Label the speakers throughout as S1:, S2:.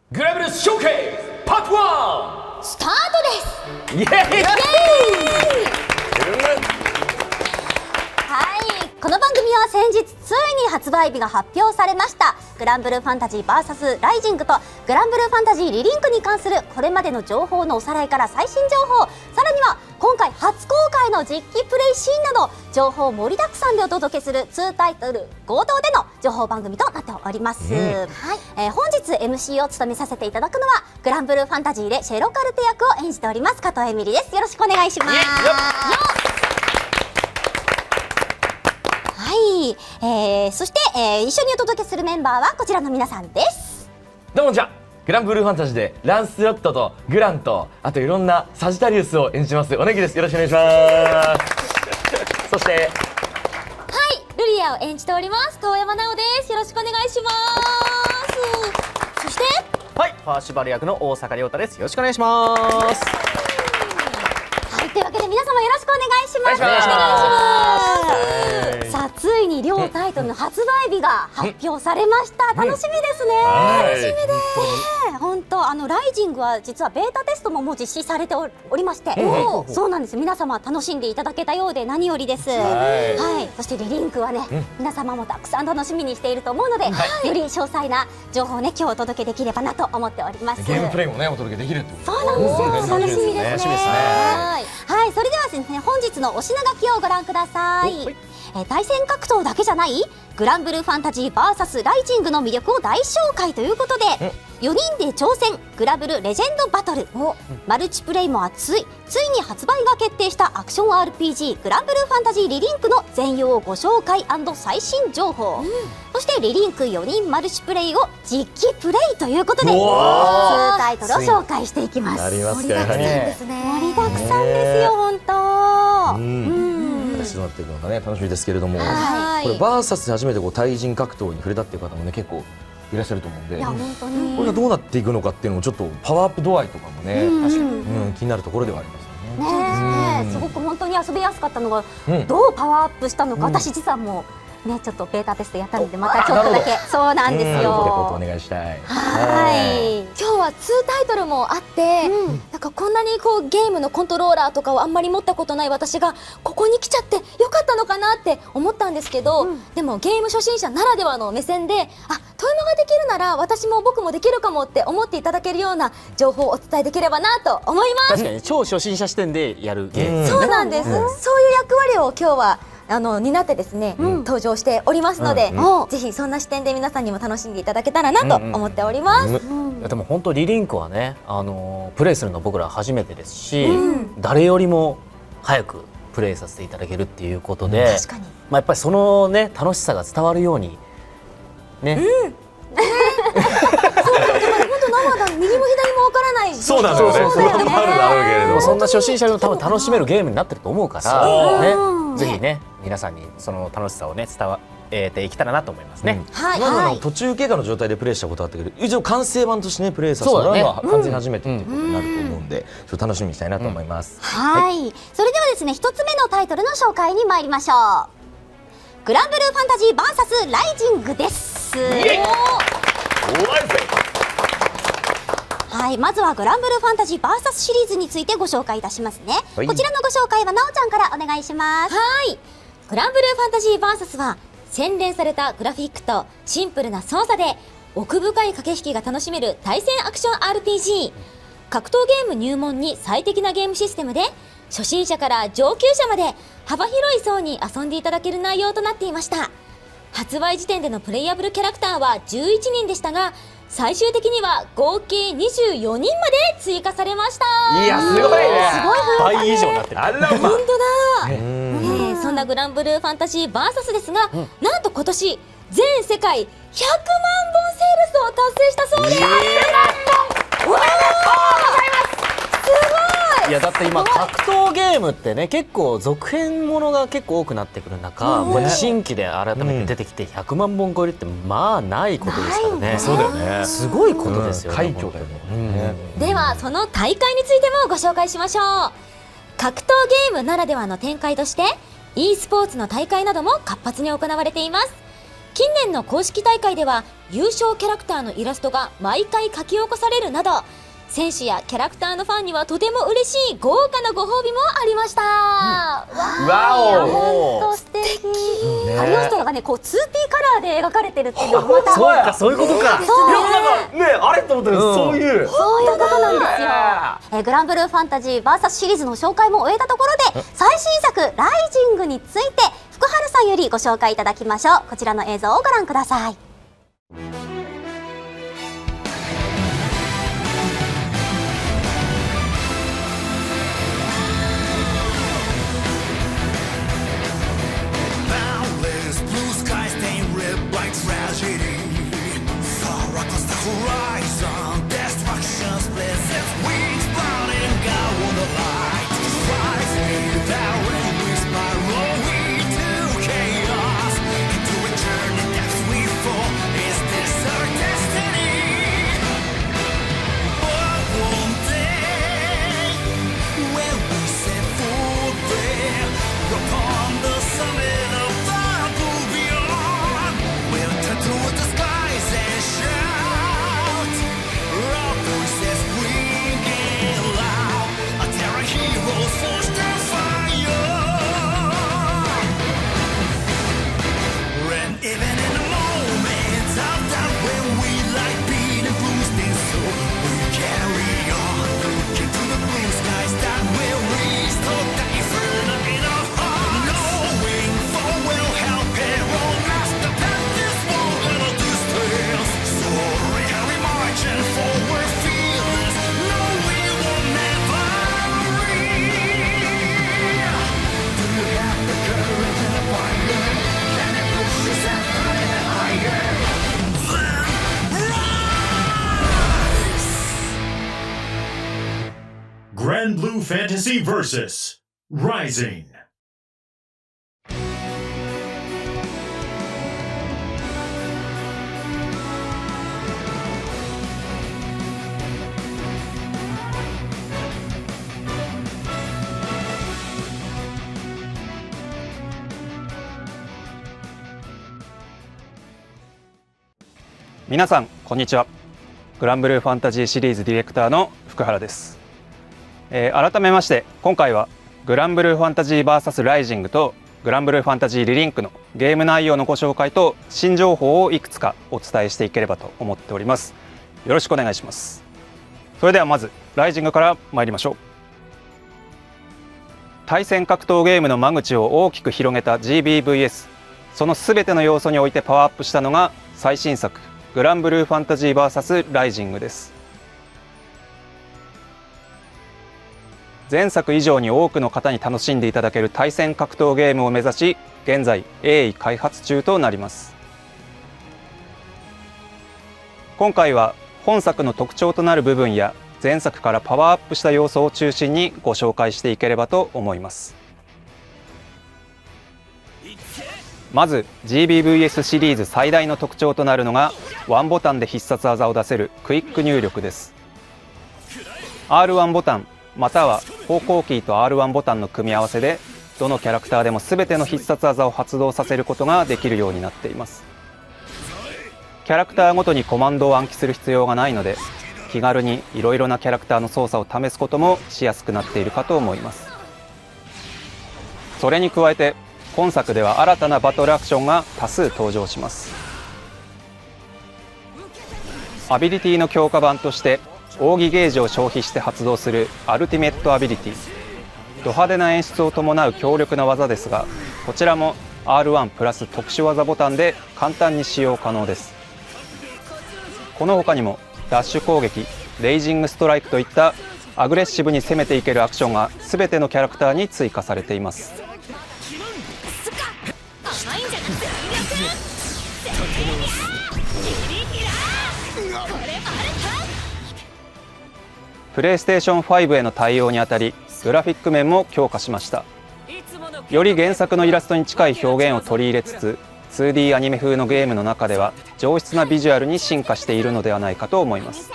S1: グラブルショーケースパート1
S2: スタートです。
S1: イエーイ。
S2: はい、この番組は先日ついに発売日が発表されましたグランブルーファンタジー VS ライジングとグランブルーファンタジーリリンクに関するこれまでの情報のおさらいから最新情報、さらには今回初公開の実機プレイシーンなど情報盛りだくさんでお届けする2タイトル合同での情報番組となっております、本日 MC を務めさせていただくのはグランブルーファンタジーでシェロカルテ役を演じております加藤エミリです。よろしくお願いします。はい、そして、一緒にお届けするメンバーはこちらの皆さんです。
S1: どうもじゃグランブルーファンタジーでランスロットとグランとあといろんなサジタリウスを演じますおねぎです。よろしくお願いしますそして
S3: はい、ルリアを演じております遠山奈緒です。よろしくお願いします。そして
S4: はい、パーシバル役の大阪亮太です。よろしくお願いします。
S2: はい、というわけで皆様よろしくお願いします。
S1: お願いします
S2: さあ、ついに両タイトルの発売日が発表されました。楽しみですね。
S1: はい
S2: 楽しみです。本当ライジングは実はベータテストももう実施されておりまして、そうなんです。皆様楽しんでいただけたようで何よりです。はい。そしてリリンクはね、皆様もたくさん楽しみにしていると思うので、より詳細な情報をね今日お届けできればなと思っております。
S1: ゲームプレイもねお届けできるってこと
S2: そうなんですよ。楽しみですね。
S4: 楽しみですね。
S2: はい、それではですね、本日のお品書きをご覧ください。対戦格闘だけじゃないグランブルーファンタジー VS ライジングの魅力を大紹介ということで、4人で挑戦グラブルレジェンドバトル、マルチプレイも熱い、ついに発売が決定したアクション RPG グランブルーファンタジーリリンクの全容ご紹介&最新情報、そしてリリンク4人マルチプレイを実機プレイということで2タイトルを紹介していきます。
S1: あります
S2: 盛りだくさん
S1: ね
S2: ですね。盛りだくさんですよ本当。
S1: どうなっていくのかね楽しみですけれども、
S2: はい
S1: これバーサスで初めてこう対人格闘に触れたっていう方もね結構いらっしゃると思うんで、
S2: いや本当に
S1: これがどうなっていくのかっていうのもちょっとパワーアップ度合いとかもね、確かに、気になるところではありますよね。
S2: ねえ、すごく本当に遊びやすかったのが、
S1: うん
S2: どうパワーアップしたのか、私実はもうねちょっとベータテストやったのでまたちょっとだけそうなんです
S1: レポートお
S2: よ。
S1: 願いしたい。
S2: はい。
S3: 今日は2タイトルもあって、なんかこんなにこうゲームのコントローラーとかをあんまり持ったことない私がここに来ちゃってよかったのかなって思ったんですけど、でもゲーム初心者ならではの目線でトイマができるなら私も僕もできるかもって思っていただけるような情報をお伝えできればなと思います。
S4: 確かに超初心者視点でやるゲーム。
S3: そうなんです、そういう役割を今日は担ってですね、登場しておりますので、ぜひそんな視点で皆さんにも楽しんでいただけたらなと思っております。
S4: いやでも本当リリンクはね、プレイするの僕ら初めてですし、誰よりも早くプレイさせていただけるっていうことで、
S3: 確かに
S4: まあやっぱりそのね楽しさが伝わるようにね。
S3: 本当生だ、右も左もわからない。
S1: そうなんですよね。
S3: そうだよね
S1: それもあるだろうけれども、
S4: そんな初心者でも多分楽しめるゲームになってると思うからね、ぜひね皆さんにその楽しさをね伝えていけたらなと思いますね。
S3: はい
S1: 今まで
S3: はい。
S1: の途中経過の状態でプレイしたことあったけど、一応完成版としてねプレイさせてもらうのは完全に初めてっていうことになると思うんで、ちょっと楽しみにしたいなと思います。
S2: はい。それではですね、一つ目のタイトルの紹介に参りましょう。グランブルーファンタジー VS ライジングです。はい、まずはグランブルーファンタジー VS シリーズについてご紹介いたしますね。
S1: はい
S2: こちらのご紹介はなおちゃんからお願いします。
S3: はい。グランブルーファンタジー VS は洗練されたグラフィックとシンプルな操作で奥深い駆け引きが楽しめる対戦アクション RPG。格闘ゲーム入門に最適なゲームシステムで初心者から上級者まで幅広い層に遊んでいただける内容となっていました。発売時点でのプレイヤブルキャラクターは11人でしたが、最終的には合計24人まで追加されました。
S1: いやすごいね。
S4: 倍以上になってる。
S1: あらま。
S3: 本当だ。
S1: うん
S3: そんなグランブルーファンタジー VS ですが、なんと今年全世界100万本セールスを達成したそうです。
S4: いやだって今格闘ゲームってね結構続編ものが結構多くなってくる中、これ新規で改めて出てきて100万本超えるってまあないことですからね。
S1: そうだよね。
S4: すごいことですよね。
S1: 快挙だよね。
S3: ではその大会についてもご紹介しましょう。格闘ゲームならではの展開として e スポーツの大会なども活発に行われています。近年の公式大会では優勝キャラクターのイラストが毎回書き起こされるなど、選手やキャラクターのファンにはとても嬉しい豪華なご褒美もありました。
S1: わお。
S2: ほんと素敵。有吉とかがね、こう 2P カラーで描かれてるっていうのもまた
S1: そうや。
S4: そういうことか。
S1: いやなんかねあれと思ったけど、そういう
S2: そういうことなんですよ。グランブルーファンタジー VS シリーズの紹介も終えたところで、最新作ライジングについて福原さんよりご紹介いただきましょう。こちらの映像をご覧ください。
S5: Granblue Fantasy Versus Rising.
S6: 皆さんこんにちは。グランブルーファンタジーシリーズディレクターの福原です。改めまして今回はグランブルーファンタジー VS ライジングとグランブルーファンタジーリリンクのゲーム内容のご紹介と新情報をいくつかお伝えしていければと思っております。よろしくお願いします。それではまずライジングから参りましょう。対戦格闘ゲームの間口を大きく広げた GBVS、 その全ての要素においてパワーアップしたのが最新作グランブルーファンタジー VS ライジングです。前作以上に多くの方に楽しんでいただける対戦格闘ゲームを目指し、現在鋭意開発中となります。今回は本作の特徴となる部分や前作からパワーアップした要素を中心にご紹介していければと思います。まず GBVS シリーズ最大の特徴となるのがワンボタンで必殺技を出せるクイック入力です。 R1 ボタンまたは方向キーと R1 ボタンの組み合わせでどのキャラクターでも全ての必殺技を発動させることができるようになっています。キャラクターごとにコマンドを暗記する必要がないので気軽にいろいろなキャラクターの操作を試すこともしやすくなっているかと思います。それに加えて今作では新たなバトルアクションが多数登場します。アビリティの強化版として奥義ゲージを消費して発動するアルティメットアビリティ、ド派手な演出を伴う強力な技ですが、こちらも R1 プラス特殊技ボタンで簡単に使用可能です。この他にもダッシュ攻撃、レイジングストライクといったアグレッシブに攻めていけるアクションが全てのキャラクターに追加されています。プレイステーション5への対応にあたりグラフィック面も強化しました。より原作のイラストに近い表現を取り入れつつ 2D アニメ風のゲームの中では上質なビジュアルに進化しているのではないかと思います。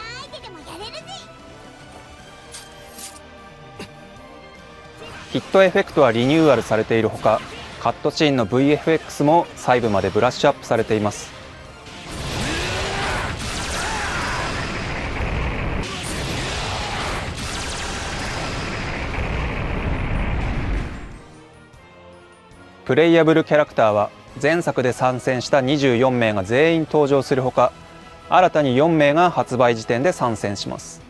S6: ヒットエフェクトはリニューアルされているほか、カットシーンの VFX も細部までブラッシュアップされています。プレイヤブルキャラクターは前作で参戦した24名が全員登場するほか、新たに4名が発売時点で参戦します。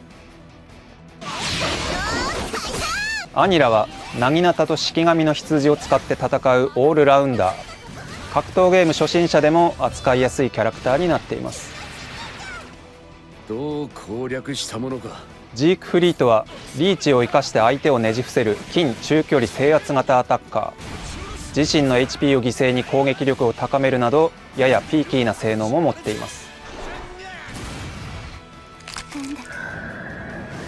S6: アニラはナギナタと式神の羊を使って戦うオールラウンダー、格闘ゲーム初心者でも扱いやすいキャラクターになっています。
S7: どう攻略したものか。
S6: ジークフリートはリーチを生かして相手をねじ伏せる近中距離制圧型アタッカー、自身の HP を犠牲に攻撃力を高めるなどややピーキーな性能も持っています。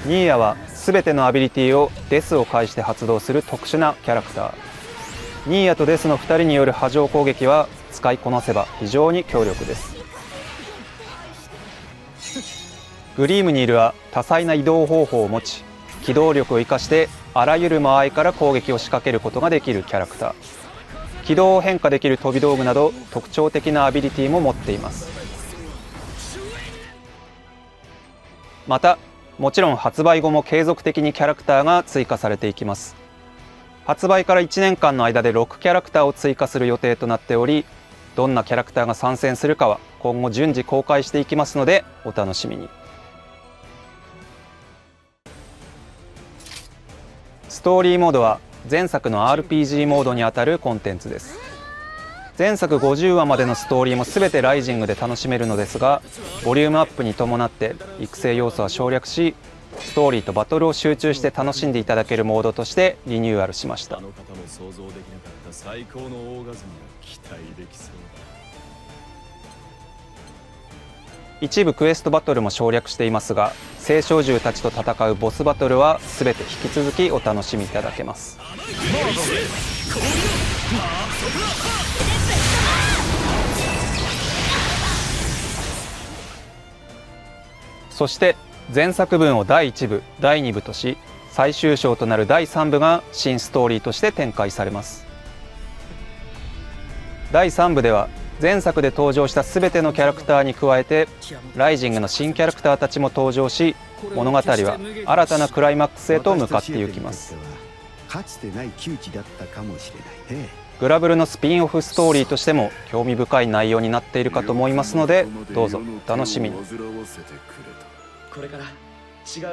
S6: ニーヤは全てのアビリティをデスを介して発動する特殊なキャラクター。ニーヤとデスの2人による波状攻撃は使いこなせば非常に強力です。グリームニールは多彩な移動方法を持ち、機動力を生かしてあらゆる間合いから攻撃を仕掛けることができるキャラクター。軌道を変化できる飛び道具など特徴的なアビリティも持っています。またもちろん発売後も継続的にキャラクターが追加されていきます。発売から1年間の間で6キャラクターを追加する予定となっており、どんなキャラクターが参戦するかは今後順次公開していきますのでお楽しみに。ストーリーモードは前作の RPG モードにあたるコンテンツです。前作50話までのストーリーも全てライジングで楽しめるのですが、ボリュームアップに伴って育成要素は省略し、ストーリーとバトルを集中して楽しんでいただけるモードとしてリニューアルしました。一部クエストバトルも省略していますが、聖少獣たちと戦うボスバトルは全て引き続きお楽しみいただけます。そして前作分を第1部第2部とし、最終章となる第3部が新ストーリーとして展開されます。第3部では前作で登場した全てのキャラクターに加えてライジングの新キャラクターたちも登場し、物語は新たなクライマックスへと向かっていきます。グラブルのスピンオフストーリーとしても興味深い内容になっているかと思いますので、どうぞお楽しみに。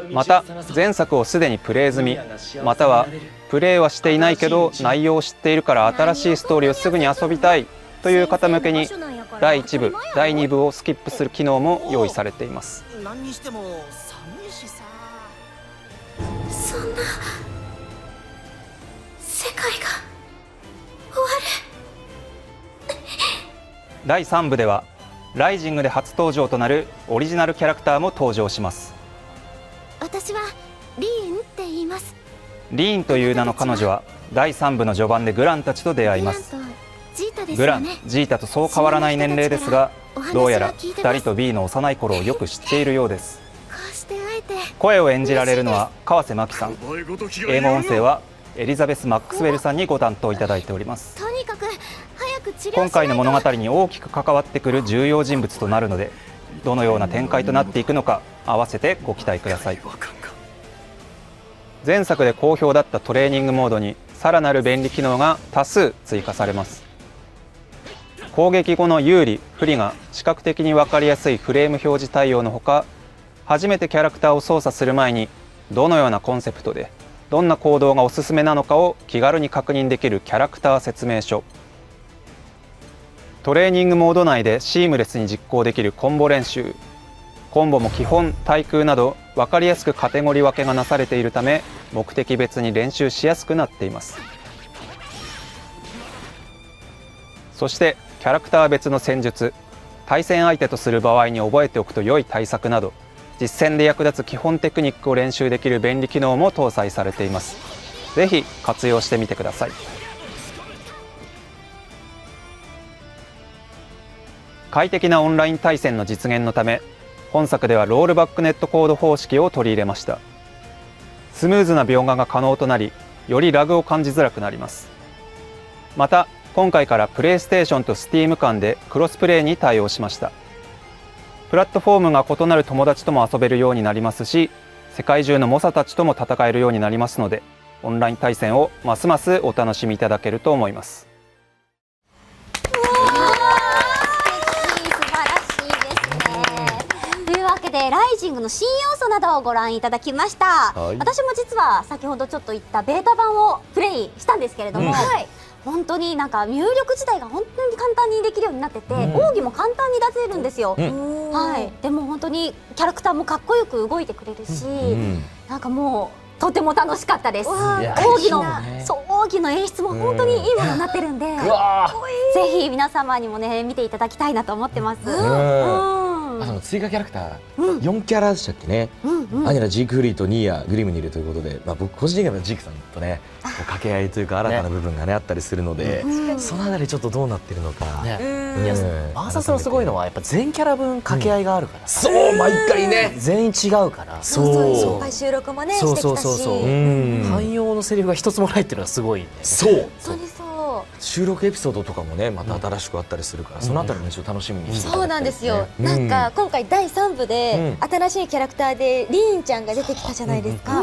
S6: また前作をすでにプレイ済み、またはプレイはしていないけど内容を知っているから新しいストーリーをすぐに遊びたいという方向けに第1部第2部をスキップする機能も用意されています。
S8: 何にしても寒いしさ。
S2: そんな世界が終わる。
S6: 第3部ではライジングで初登場となるオリジナルキャラクターも登場します。
S2: 私はリーンって言います。
S6: リーンという名の彼女は第3部の序盤でグランたちと出会います。グラン、ジータとそう変わらない年齢ですが、どうやら2人と B の幼い頃をよく知っているようです。声を演じられるのは川瀬真紀さん、英語音声はエリザベス・マックスウェルさんにご担当いただいております。
S2: とにかく早く治療しないと。
S6: 今回の物語に大きく関わってくる重要人物となるので、どのような展開となっていくのか合わせてご期待ください。前作で好評だったトレーニングモードにさらなる便利機能が多数追加されます。攻撃後の有利不利が視覚的に分かりやすいフレーム表示対応のほか、初めてキャラクターを操作する前にどのようなコンセプトでどんな行動がおすすめなのかを気軽に確認できるキャラクター説明書、トレーニングモード内でシームレスに実行できるコンボ練習、コンボも基本対空など分かりやすくカテゴリー分けがなされているため、目的別に練習しやすくなっています。そしてキャラクター別の戦術、対戦相手とする場合に覚えておくと良い対策など、実戦で役立つ基本テクニックを練習できる便利機能も搭載されています。ぜひ活用してみてください。快適なオンライン対戦の実現のため、本作ではロールバックネットコード方式を取り入れました。スムーズな描画が可能となり、よりラグを感じづらくなります。また今回からプレイステーションと Steam 間でクロスプレイに対応しました。プラットフォームが異なる友達とも遊べるようになりますし、世界中の猛者たちとも戦えるようになりますので、オンライン対戦をますますお楽しみいただけると思います。
S2: 素晴らしいですね。というわけでライジングの新要素などをご覧いただきました。
S1: はい
S2: 私も実は先ほどちょっと言ったベータ版をプレイしたんですけれども、
S1: うん
S2: はい、本当になんか入力自体が本当に簡単にできるようになってて、
S1: うん
S2: 奥義も簡単に出せるんですよ。
S1: うん
S2: はい、でも本当にキャラクターもかっこよく動いてくれるし、
S1: うん
S2: なんかもうとても楽しかったです。
S1: いや
S2: 奥義の、
S1: そうね
S2: そう奥義の演出も本当にいいものになってるんで、
S1: うわ
S2: ぜひ皆様にもね見ていただきたいなと思ってます。
S1: あその追加キャラクター、4キャラでしたっけね、アニラ、ジークフリーとニーヤ、グリムにいるということで、僕個人的にはジークさんとねこう掛け合いというか新たな部分がねあったりするので、そのあたりちょっとどうなってるのか、
S4: ね
S1: うん
S4: いやバーサスのすごいのはやっぱ全キャラ分掛け合いがあるから、
S1: そう毎回ね、
S4: 全員違うから
S1: そう
S3: いっぱい収録もね
S4: そう
S3: してきたし、
S4: そうそうそう
S1: うん
S4: 汎用のセリフが一つもないっていうのがすごいんだよね。
S1: そう
S3: 本当にそう。
S1: 収録エピソードとかもねまた新しくあったりするから、そのあたりも一応楽しみにしていただ
S3: そう
S1: きたですね
S3: ないんですよ、なんか今回第3部で新しいキャラクターでリーンちゃんが出てきたじゃないですか、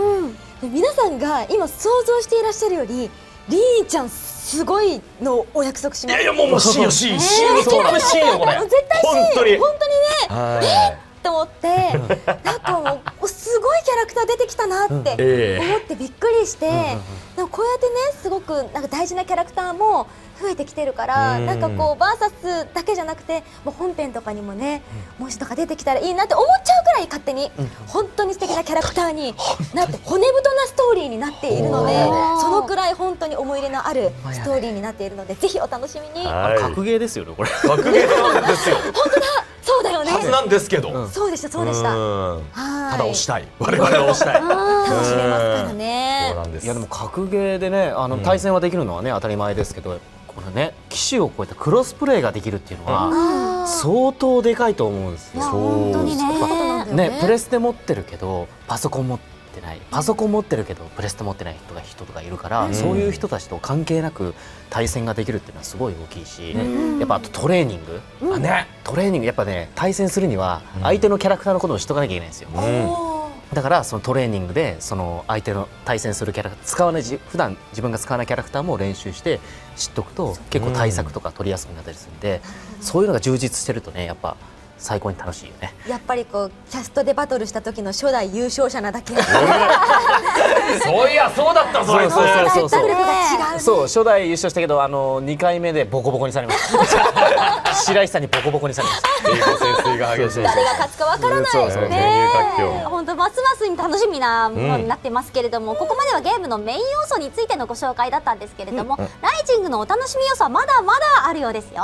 S3: で皆さんが今想像していらっしゃるよりリーンちゃんすごいのをお約束します。
S1: もうシーンよシーンシーンそうなんですシーンよこれ
S3: 絶対
S1: 本当に
S3: 本当にね
S1: は
S3: と思ってなんかもうすごいキャラクター出てきたなって
S1: ええ
S3: 思ってびっくりして、でもこうやってねすごくなんか大事なキャラクターも増えてきてるから、なんかこうバーサスだけじゃなくてもう本編とかにもね文字とか出てきたらいいなって思っちゃうくらい勝手に本当に素敵なキャラクターになって骨太なストーリーになっているので、そのくらい本当に思い入れのあるストーリーになっているのでぜひお楽しみに。
S4: 格ゲーですよねこれ。
S1: 格ゲーなんですよ
S3: そうだよね。
S1: はずなんですけど、
S3: そうでしたそうでした。
S1: うん
S3: はい。
S1: ただ押したい我々は押したい
S3: 楽しめますからね
S1: そう。なんです
S4: いやでも格ゲーでね対戦はできるのはね当たり前ですけど、これね機種を超えたクロスプレイができるっていうのは相当でかいと思うんですよ。
S2: 本当にね。
S4: ねプレステ持ってるけどパソコン持ってない、パソコン持ってるけどプレステ持ってない人とかいるから、そういう人たちと関係なく対戦ができるっていうのはすごい大きいし、やっぱあとトレーニング、トレーニングやっぱね対戦するには相手のキャラクターのことを知っとかなきゃいけないんですよ。だからそのトレーニングでその相手の対戦するキャラクター使わない普段自分が使わないキャラクターも練習して知っとくと結構対策とか取りやすくなったりするんで、そういうのが充実してるとねやっぱ最高に楽しいよね。
S3: やっぱりこうキャストでバトルした時の初代優勝者なだけ
S1: そういやそうだったそれ
S4: そう
S3: 説得力が違うね。
S4: そう初代優勝したけど2回目でボコボコにされました白石さんにボコボコにされました
S1: 英語潜水が激しい
S3: 誰が勝つかわからない
S4: そうそう
S2: ね
S1: 全遊活
S2: 本当ますますに楽しみなものになってますけれども、ここまではゲームのメイン要素についてのご紹介だったんですけれども、ライジングのお楽しみ要素はまだまだあるようですよ。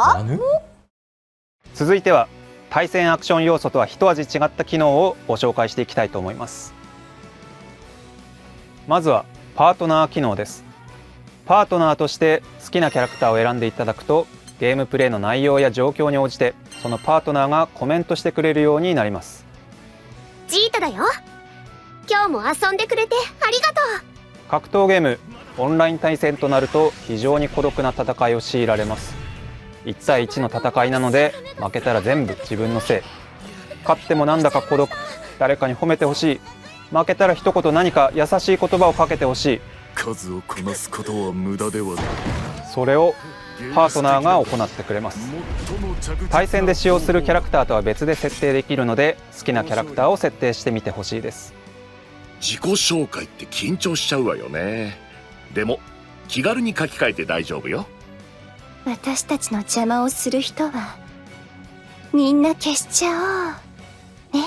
S6: 続いては対戦アクション要素とは一味違った機能をご紹介していきたいと思います。まずはパートナー機能です。パートナーとして好きなキャラクターを選んでいただくと、ゲームプレイの内容や状況に応じてそのパートナーがコメントしてくれるようになります。
S7: ジータだよ。今日も遊んでくれてありがとう。
S6: 格闘ゲームオンライン対戦となると非常に孤独な戦いを強いられます。1対1の戦いなので負けたら全部自分のせい、勝ってもなんだか孤独、誰かに褒めてほしい、負けたら一言何か優しい言葉をかけてほしい、
S9: 数をこなすことは無駄ではない。
S6: それをパートナーが行ってくれます。対戦で使用するキャラクターとは別で設定できるので好きなキャラクターを設定してみてほしいです。
S9: 自己紹介って緊張しちゃうわよね。でも気軽に書き換えて大丈夫よ。
S7: 私たちの邪魔をする人はみんな消しちゃおうね。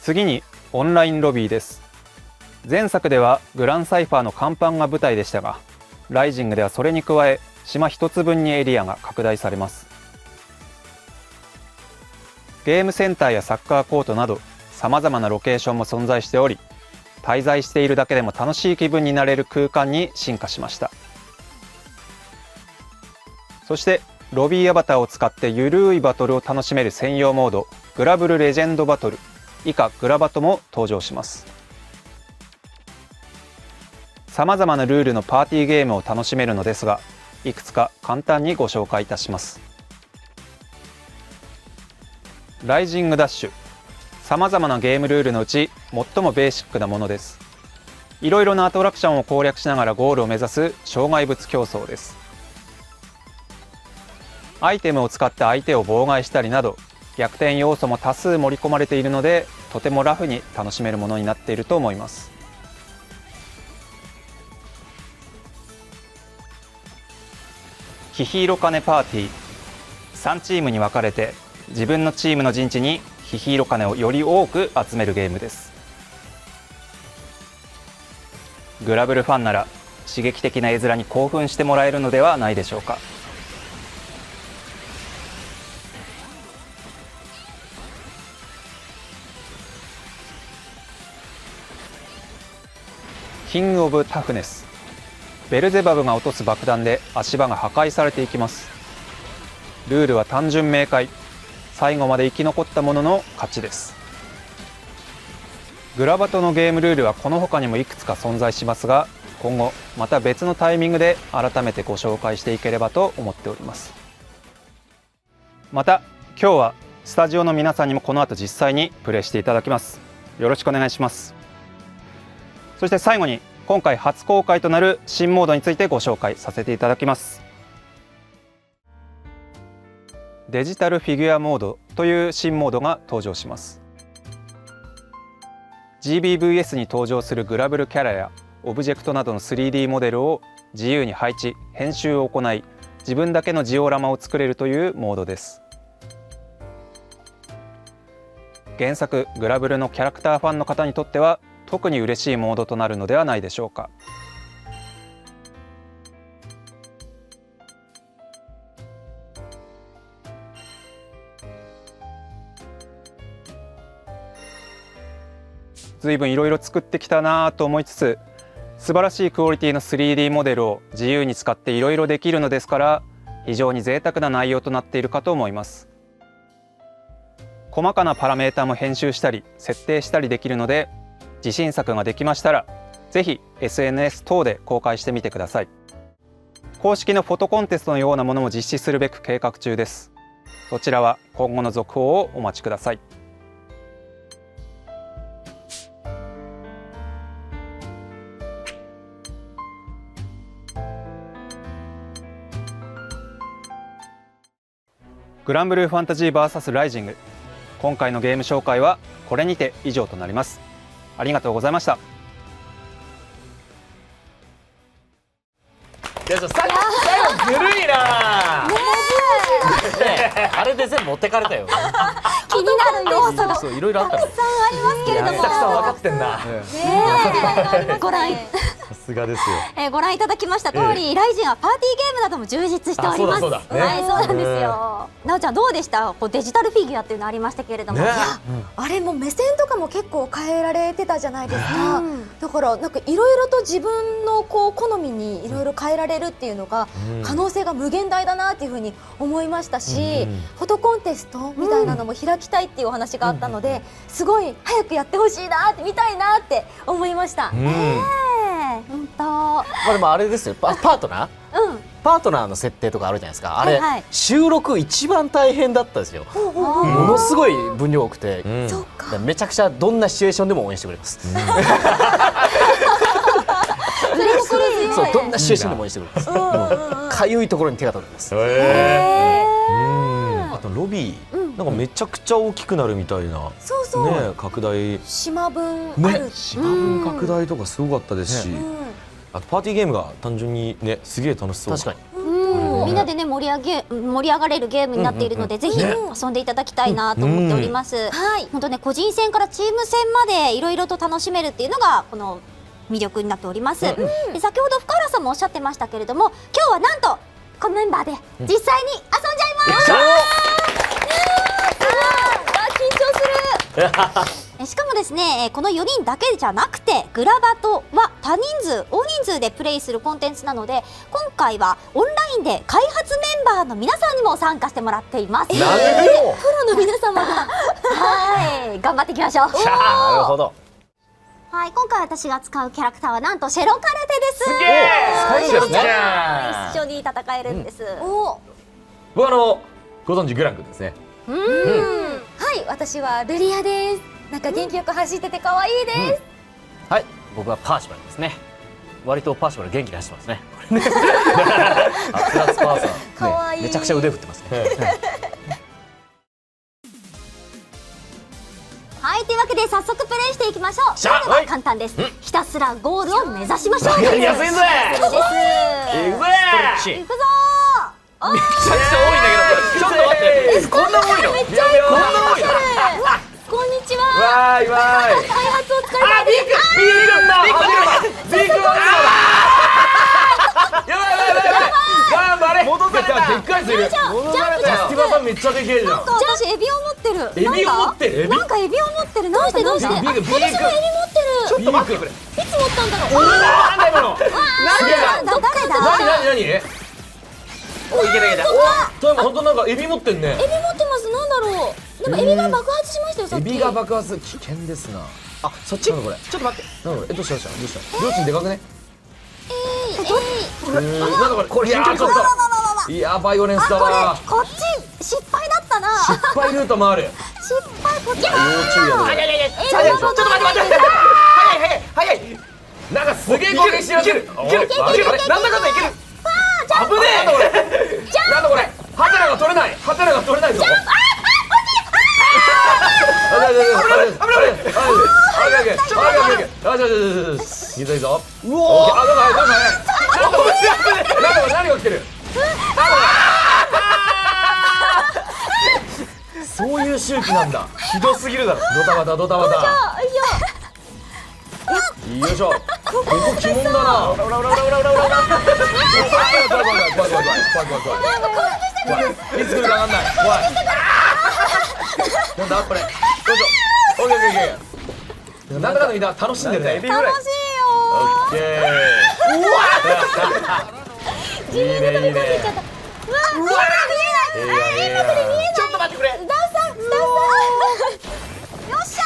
S6: 次にオンラインロビーです。前作ではグランサイファーの甲板が舞台でしたが、ライジングではそれに加え島一つ分にエリアが拡大されます。ゲームセンターやサッカーコートなどさまざまなロケーションも存在しており、滞在しているだけでも楽しい気分になれる空間に進化しました。そしてロビーアバターを使ってゆるいバトルを楽しめる専用モード、グラブルレジェンドバトル以下グラバトも登場します。さまざまなルールのパーティーゲームを楽しめるのですが、いくつか簡単にご紹介いたします。ライジングダッシュ、さまざまなゲームルールのうち最もベーシックなものです。いろいろなアトラクションを攻略しながらゴールを目指す障害物競争です。アイテムを使って相手を妨害したりなど、逆転要素も多数盛り込まれているので、とてもラフに楽しめるものになっていると思います。ヒヒーロカネパーティー、3チームに分かれて自分のチームの陣地にヒヒーロカネをより多く集めるゲームです。グラブルファンなら刺激的な絵面に興奮してもらえるのではないでしょうか。キングオブタフネス、ベルゼバブが落とす爆弾で足場が破壊されていきます。ルールは単純明快、最後まで生き残った者の勝ちです。グラバトのゲームルールはこの他にもいくつか存在しますが、今後また別のタイミングで改めてご紹介していければと思っております。また今日はスタジオの皆さんにもこの後実際にプレイしていただきます。よろしくお願いします。そして最後に今回初公開となる新モードについてご紹介させていただきます。デジタルフィギュアモードという新モードが登場します。 GBVS に登場するグラブルキャラやオブジェクトなどの 3D モデルを自由に配置・編集を行い、自分だけのジオラマを作れるというモードです。原作グラブルのキャラクターファンの方にとっては特に嬉しいモードとなるのではないでしょうか。随分いろいろ作ってきたなと思いつつ、素晴らしいクオリティの 3D モデルを自由に使っていろいろできるのですから、非常に贅沢な内容となっているかと思います。細かなパラメータも編集したり設定したりできるので、自信作ができましたらぜひ SNS 等で公開してみてください。公式のフォトコンテストのようなものも実施するべく計画中です。そちらは今後の続報をお待ちください。グランブルーファンタジー VS ライジング、今回のゲーム紹介はこれにて以上となります。ありがとうございました。
S4: 最後ずるいなあれで全部持ってかれたよ。
S2: 気になる要素が
S4: そういろいろあったの。
S2: たくさんありますけれども、
S1: たくさん分かってんな。
S2: ご覧
S1: さすがですよ。
S2: ご覧いただきました通り、ライジンはパーティーゲームなども充実しております。
S1: そうだね
S2: はい、そうなんですよ。なおちゃんどうでした？こうデジタルフィギュアっていうのありましたけれども、
S1: ね
S3: あれも目線とかも結構変えられてたじゃないですか。だからなんかいろいろと自分のこう好みにいろいろ変えられるっていうのが可能性が無限大だなっていうふうに思いましたし、フォトコンテストみたいなのも開きたいっていうお話があったので、すごい早くやってほしいなって見たいなって思いました。
S2: 本当。
S4: まあでもあれですよ、パートナー、パートナーの設定とかあるじゃないですか。あれ、
S2: はいはい、
S4: 収録一番大変だったですよ。ものすごい分量多くて、めちゃくちゃどんなシチュエーションでも応援してくれます。そう、どんなシチュエーションでも応援してくれます。かゆいところに手が届きます。
S1: あとロビー、なんかめちゃくちゃ大きくなるみたいな。
S3: そうそう。
S1: ね、拡大。
S3: 島分ある。
S1: 島分拡大とかすごかったですし、あとパーティーゲームが単純にね、すげえ楽しそう。
S4: 確かに。
S2: みんなでね盛り上がれるゲームになっているので、ぜひ遊んでいただきたいなと思っております。はい、本当ね、個人戦からチーム戦までいろいろと楽しめるっていうのがこの魅力になっております。で、先ほど深原さんもおっしゃってましたけれども、今日はなんとこのメンバーで実際に遊んじゃいます。緊張する。しかもですね、この4人だけじゃなくて、グラバトは大人数でプレイするコンテンツなので、今回はオンラインで開発メンバーの皆さんにも参加してもらっています。プロの皆様がはい、頑張っていきましょう。
S4: なるほど。
S2: はい、今回私が使うキャラクターはなんとシェロカルテです。
S1: すげえ
S2: はい
S1: 最初ね
S2: 一緒に戦えるんです。
S1: 僕ご存知グランクですね。
S3: はい、私はルリアです。なんか元気よく走ってて可愛いです。
S4: はい、僕はパーシバルですね。割とパーシバル元気に走ってますね。これね。
S1: プラスパーさん。
S3: 可愛い。
S4: めちゃくちゃ腕振ってますね。
S2: はい、というわけで早速プレイしていきましょう。
S1: しゃ
S2: ルールは簡単です。ひたすらゴールを目指しましょう。
S1: わかりやすいぜ。
S2: そうです。
S1: いくぜ。
S2: 行くぞー。
S1: めちゃくちゃ多いんだけど。ちょっと待って。こんな多いの？めっちゃ多い。こんな多いの？
S3: こんにちは。
S1: わーいわーい。
S3: 開発お疲れ様です。
S1: ビッグだ。やばい。頑張れ。戻された。でっかいやついる。戻された。スティバさんめっちゃでけえじゃん。
S2: なんか私エビを持ってる。
S1: エビを持ってる。
S2: なんかエビを持ってる。どうして？
S3: どうして？
S1: ビッグ。
S3: 私もエビ持ってる。
S1: ちょっと待ってくれ。
S3: いつ持ったんだろう。
S1: なんだ今の。
S2: 誰だ？
S1: 何？おいけた。お、トイマ本当なんかエビ持ってんね。
S3: エビ持ってます。なんだろう。でもエビが爆発しましたよ。さっき。
S1: エビが爆発危険ですな。あ、そっち？なんだこれ。ちょっと待って。なんだこれ。どうした？りょうちんでかくね？なんだこれ。これいやちょっと。いやバイオレンスだわ。
S2: こっち失敗だったな。
S1: 失敗ルートもある。
S2: 失敗こっち。
S1: 要注意やで。ちょっと待って。早い。なんかすげえ攻撃してる。いける。なんだかんだいける。危ねえ。なんだこれ。ハテナが取れないぞ。いいぞ。うお。なんだ何が起きてる。そういう周期なんだ。ひどすぎるだろ。ドタバタ。よいしょ。ここ鬼門だな。いつ来るかわかんない。怖い。なんだこれ。どうぞ。オッケー。なんだかんだみんな楽しんでるね。
S2: 楽しいよ
S1: オッケー。うわ。いいね。
S2: うわ見えない。
S1: ちょっと待ってくれ。
S2: スタッフさん。よっしゃ。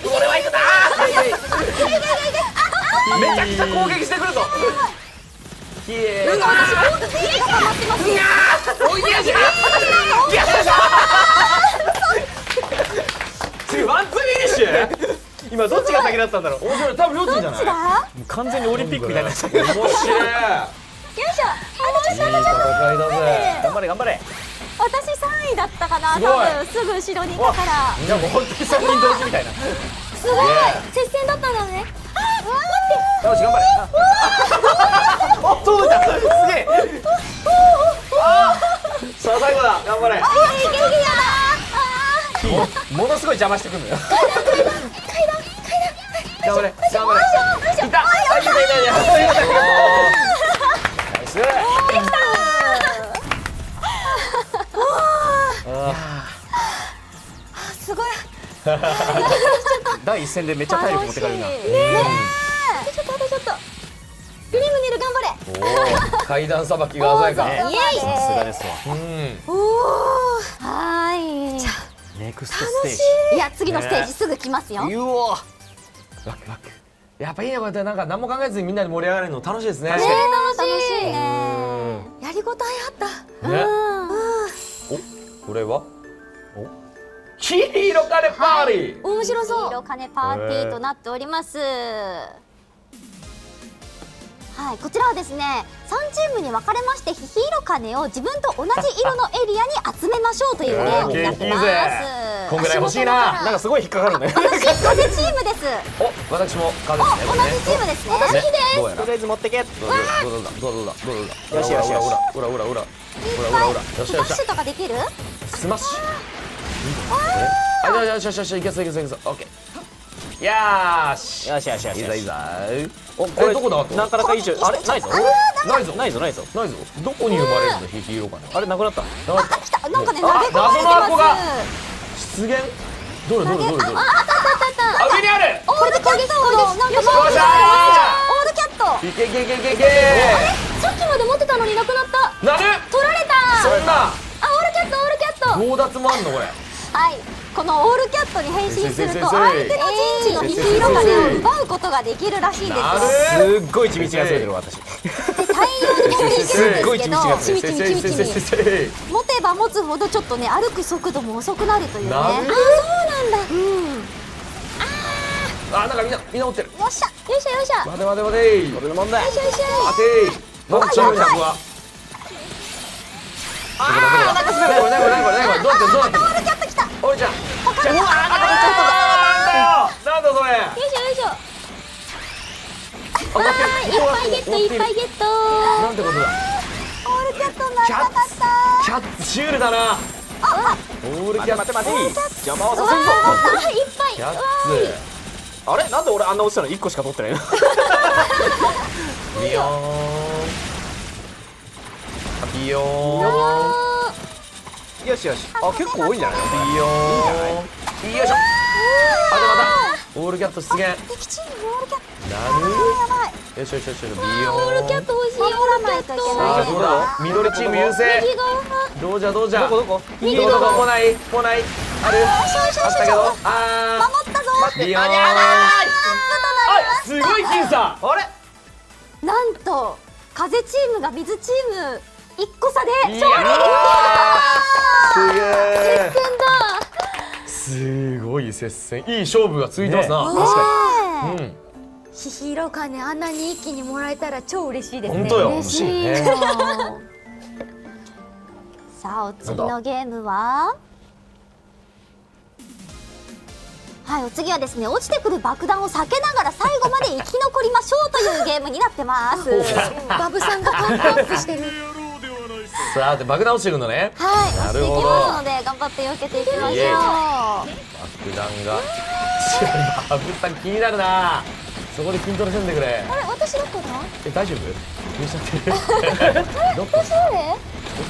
S1: これはいくな。めちゃくちゃ攻撃してくるぞ。きれい。
S2: 私本当にが溜まってますよ。
S1: おいでやし。次ワンツーフィニッシュ。
S4: 今どっちが先だったんだろう。
S1: 面白い。多分りょうちんじゃない。
S4: 完全にオリンピックみたいになっちゃった。
S1: 面白い。
S2: よいしょ。
S1: いい戦いだぜ。
S4: 頑張れ。
S2: 私3位だったかな。
S1: すごい
S2: 多分すぐ後ろにいたから。
S4: じゃあもう本当に3人同時みたいな。
S3: すごい。接戦だったんだね。
S4: よし頑張れ。お届いた。すげえ。さあ最後だ。頑張れ。ものすごい邪魔してくるのよ。頑張れ。いた。ナイス。
S2: すごい。
S4: 第一戦でめっちゃ体力持ってかれるな。
S2: ちょっと。グリムネル頑張れ。
S1: 階段さばきが鮮やか。
S2: イエイ。
S4: さすがですわ。
S2: はーい。
S4: ネクストステージ。
S2: いや次のステージすぐ来ますよ。
S4: うわ。
S1: ワク。やっぱいいねこうやってなんか何も考えずにみんなで盛り上がれるの楽しいですね。
S2: 楽しいね。
S3: やりごたえあった。
S1: ね。お、これは？黄色金パーリー。
S3: 面白そう。
S2: 色金パーティーとなっております。はい、こちらはですね、3チームに分かれましてヒヒ色金を自分と同じ色のエリアに集めましょうというゲームになってます。
S1: こんぐらい欲しいな。
S4: なんかすごい引っかかるね。
S2: 私風チームです。
S1: お、私も風ですね。
S2: 同じチームですね。私です。
S1: どうやら。
S4: とりあえず持ってけ。
S1: どうだ。
S4: よし。
S1: 裏。
S2: スマッシュとかできる？
S1: スマッシュ。よし、いけそう。オッケー。よーし。いざ。お、これどこだ？
S4: なかなかいいじゃん。あれないぞ。ないぞ。
S1: どこに生まれるんだヒヒ色金。
S4: あれなくなった。
S2: 来た。なんかね投げ込まれて
S1: 謎の箱が
S2: ます。
S1: 出現？どれ？
S2: あった。
S1: あ、上にある。
S2: オールキャット。なんかオールキャット。
S1: いけ。
S3: さっきまで持ってたのになくなった。
S1: なる。
S3: 取られた。
S1: そんな。
S3: あ、オールキャット。
S1: 強奪もあんのこれ。
S2: はい。このオールキャットに変身すると相手の陣地の虹色金を奪うことができるらしいんですよ。
S4: すっごい地道に集めてる私。
S2: で大量に変身するんですけど、
S4: ちみちみ
S2: 持てば持つほどちょっとね歩く速度も遅くなるというね。
S1: なる
S2: そうなんだ。
S1: なんかみんな持ってる。
S2: よっしゃよいしょよいしょ。
S1: 待て待て待て。これの問題。
S2: よいしょよいしょ。
S1: 待て。なんちゃう客は。なんかすごい。これどうなってる。
S2: オールキャット来た。
S1: おいちゃん。
S2: 他には
S1: なんだそれ。
S3: よいしょよいしょ。わー、いっぱいゲットいっぱいゲット。
S1: なんてことだ。
S2: オールキャットになりたかった。
S1: キャッツシュールだな。オールキャッツ。
S4: 邪魔をさ
S3: わー、いっぱい。
S1: キャッツ。
S4: あれなんで俺あんな落ちたの1個しか取ってないの？
S1: ビヨーン。ビヨーン。
S4: よしよし。あ、結構多いんじゃないの？
S1: ビヨーン。よいしょ。またオールキャット出現。
S2: 敵チームオールキャット
S1: なる。
S2: やばい。
S1: よしよしよし。ビヨーン。
S3: オールキャット欲しい。
S2: 守らないといけないね。
S1: どうだ。緑チーム優勢。
S3: 右側。
S1: どうじゃどうじゃ。
S4: どこ？
S1: 右のとこ来ないある。あったけど。
S2: 守ったぞ。
S1: ビヨーン。すごい僅差。あれ。
S2: なんと風チームが水チーム1個差で勝利。
S1: すげえ。
S3: 接戦だ。
S1: すごい接戦。いい勝負が続いてますな。
S3: 確
S1: かに。
S3: ヒロカネあんなに一気にもらえたら超嬉しいですね。
S1: 本当よ。
S2: 嬉しいよ。さあお次のゲームは。はい、お次はですね、落ちてくる爆弾を避けながら最後まで生き残りましょうというゲームになってます。
S3: バブさんがパンプアップしてる。
S1: さあ、で爆弾落ちてくるんだね。
S2: はい、落ちていき
S1: なるほど
S2: ますので頑張って避けていきましょう。
S1: 爆弾が。バブさん気になるな。そこで筋トレせんでくれ。
S2: あれ、私どこだ？
S1: 大丈夫？気にしちゃってる。どこ？
S2: 私誰？
S1: ど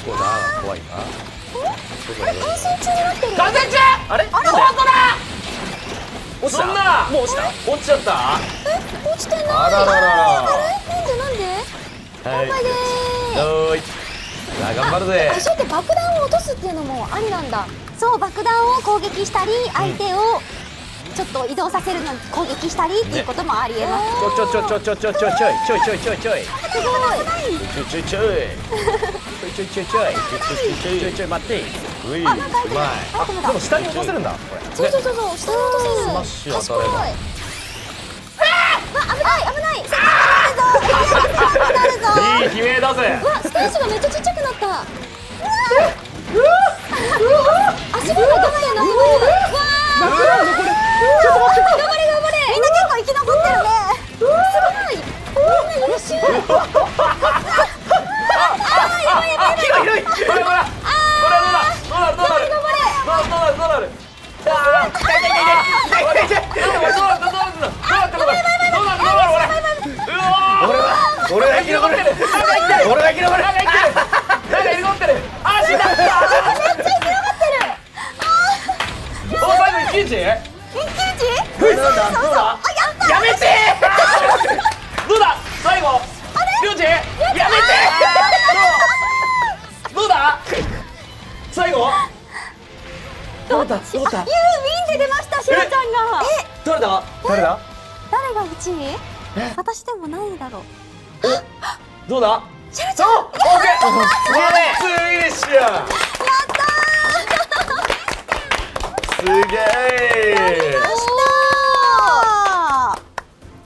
S1: こだ？怖いな。
S2: あれ、完成中になってる。
S1: 完成中？あれ？本当だ。落ちた？そんな。もう落ちた？落ちちゃった？
S2: 落ちてない。
S1: あらららら。
S2: なんでなんで？
S1: はい。
S2: 頑張れ
S1: おーい。さあ頑張るぜ。
S3: そうやって爆弾を落とすっていうのもありなんだ。
S2: そう爆弾を攻撃したり相手をちょっと移動させるのに攻撃したりっていうこともありえます。
S4: ちょい。すごい。
S1: ちょい。ちょい。待って。うい。うまい。でも下に落とせるんだ。
S3: そう下に落とせる。
S1: スマッシュ当たれば。
S2: 危ない
S1: いい悲鳴だぜ。
S3: わ、ステージがめっちゃちっちゃくなった。足場が頑張れな。
S2: みんな結構生き残ってるね。
S3: すごい。みんな優秀。
S1: 広い。ほら。どうなる。俺が生き残る。なんか生き残ってる。あ、死んだ。めっちゃ生き残ってる。最後一騎打ち？どうだ？やめて。どうだ？最後。りょうち？やめて。どうだ？最後。どうだ？
S2: ユーウィンで出ました、しろちゃんが。
S1: 誰だ？
S2: 誰が1位？私でも何位だろう。
S1: どうだ？
S2: しろちゃん。
S1: オッケー。ついでしょ。やったー。すげえ。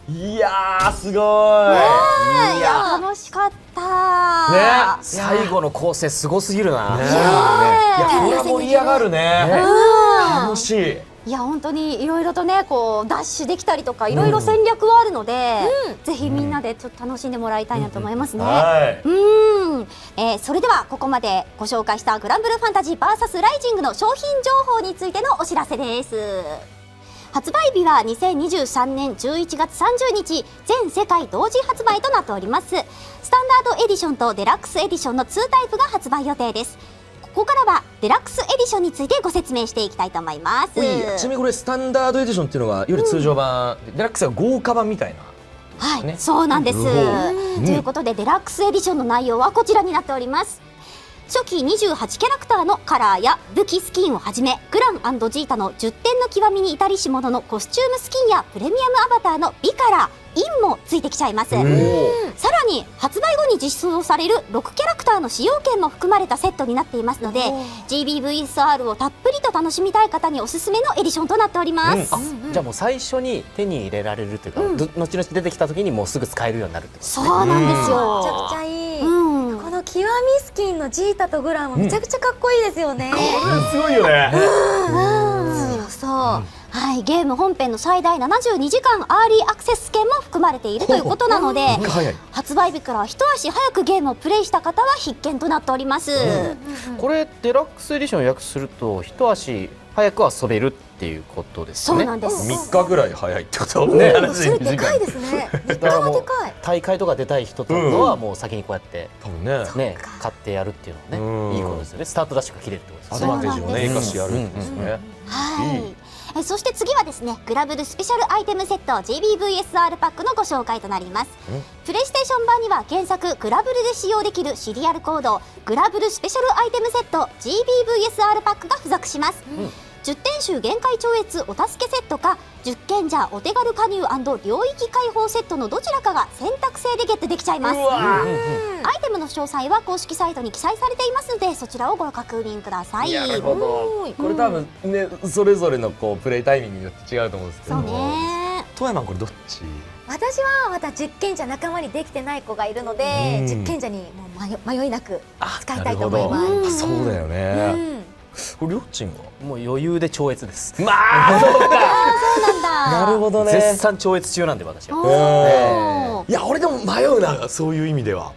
S1: いやーすごい。
S2: いや楽しかった
S1: ね。
S4: 最後の構成すごすぎるな。
S1: いやこれは盛り上がるね。楽しい。
S2: いや本当にいろいろとねこうダッシュできたりとかいろいろ戦略はあるので、ぜひみんなでちょっと楽しんでもらいたいなと思いますね。それではここまでご紹介したグランブルーファンタジー VS ライジングの商品情報についてのお知らせです。発売日は2023年11月30日全世界同時発売となっております。スタンダードエディションとデラックスエディションの2タイプが発売予定です。ここからはデラックスエディションについてご説明していきたいと思います。
S1: ちなみにこれスタンダードエディションっていうのはより通常版、デラックスは豪華版みたいな。
S2: はい、
S1: ね、
S2: そうなんです。ということでデラックスエディションの内容はこちらになっております。初期28キャラクターのカラーや武器スキンをはじめ、グラン&ジータの10点の極みに至りし者のコスチュームスキンやプレミアムアバターの美カラー、インもついてきちゃいます。さらに発売後に実装される6キャラクターの使用権も含まれたセットになっていますので、 GBVSR をたっぷりと楽しみたい方におすすめのエディションとなっております。
S4: じゃあもう最初に手に入れられるというか、後々出てきた時にもうすぐ使えるようになるってことですね。
S2: そうなんですよ。
S3: めちゃくちゃいい、
S2: うん、
S3: この極みスキンのジータとグランもめちゃくちゃかっこいいですよね、
S1: すごいよね。
S2: 強そう、はい、ゲーム本編の最大72時間アーリーアクセス権も含まれているということなので、発売日から一足早くゲームをプレイした方は必見となっております。
S4: これデラックスエディションを予約すると一足早く遊べるっていうことですね。
S2: そうなんです。
S1: 3日ぐらい早いってことね。
S3: それでかいですね。めっちゃでかい。
S4: 大会とか出たい人とかはもう先にこうやって
S1: 多分ね
S4: 買ってやるっていうのはね、いいことですよね。スタートダッシュが切れるってことですね。
S1: アドバンテージをね生かしてやるってですね。
S2: はい。そして次はですね、グラブルスペシャルアイテムセット GBVSR パックのご紹介となります。プレイステーション版には原作グラブルで使用できるシリアルコードグラブルスペシャルアイテムセット GBVSR パックが付属します。10点集限界超越お助けセットか10賢者お手軽加入&領域開放セットのどちらかが選択制でゲットできちゃいます。アイテムの詳細は公式サイトに記載されていますので、そちらをご確認ください。
S1: なるほど。これ多分ねそれぞれのこうプレイタイミングによって違うと思うんですけど
S2: そう
S1: も、
S2: ね。
S1: 富山これどっち？
S3: 私はまた実験者仲間にできてない子がいるので、実験者にもう迷いなく使いたいと思います。
S1: そうだよね。これりょうちんは
S4: もう余裕で超越です。
S1: まあそうか。
S2: そうなんだ。
S1: なるほどね。
S4: 絶賛超越中なんで私は。
S1: いや俺でも迷うな、そういう意味では。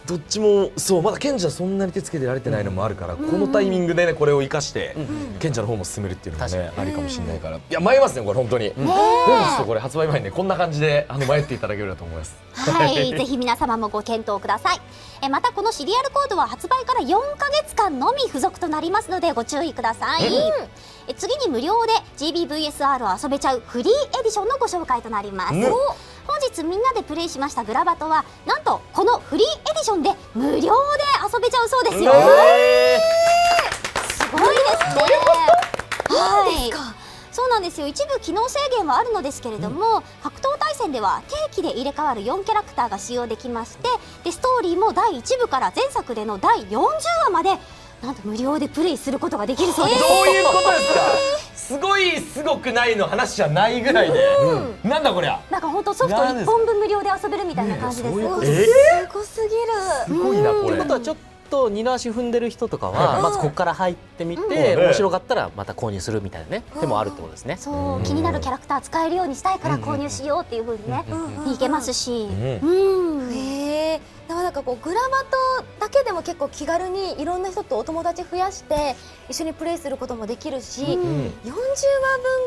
S1: どっちもそうまだ賢者そんなに手つけてられてないのもあるから、このタイミングでねこれを生かして賢者の方も進めるっていうのもねありかもしれないから、いや迷いますねこれ本当に。本日これ発売前にねこんな感じで迷っていただけると思います。
S2: はい、ぜひ皆様もご検討ください。またこのシリアルコードは発売から4ヶ月間のみ付属となりますのでご注意ください。次に無料で GBVSR を遊べちゃうフリーエディションのご紹介となります。本日みんなでプレイしましたグラバトはなんとこのフリーエディションで無料で遊べちゃうそうですよ。すごいですね。はい。そうなんですよ。一部機能制限はあるのですけれども、格闘対戦では定期で入れ替わる4キャラクターが使用できまして、でストーリーも第1部から前作での第40話までなんと無料でプレイすることができるそうです。
S1: どういうことですか？すごいすごくないの話じゃないぐらいで、なんだこりゃ。
S2: なんか本当ソフト1本分無料で遊べるみたいな感じです。
S3: すごすぎる。
S1: すごいなこれ。
S4: ということはちょっと二の足踏んでる人とかはまずここから入ってみて面白かったらまた購入するみたいなね手もあるってことですね。
S2: そう気になるキャラクター使えるようにしたいから購入しようっていう風にねいけますし。
S3: なんかこうグラバトだけでも結構気軽にいろんな人とお友達増やして一緒にプレイすることもできるし、40話分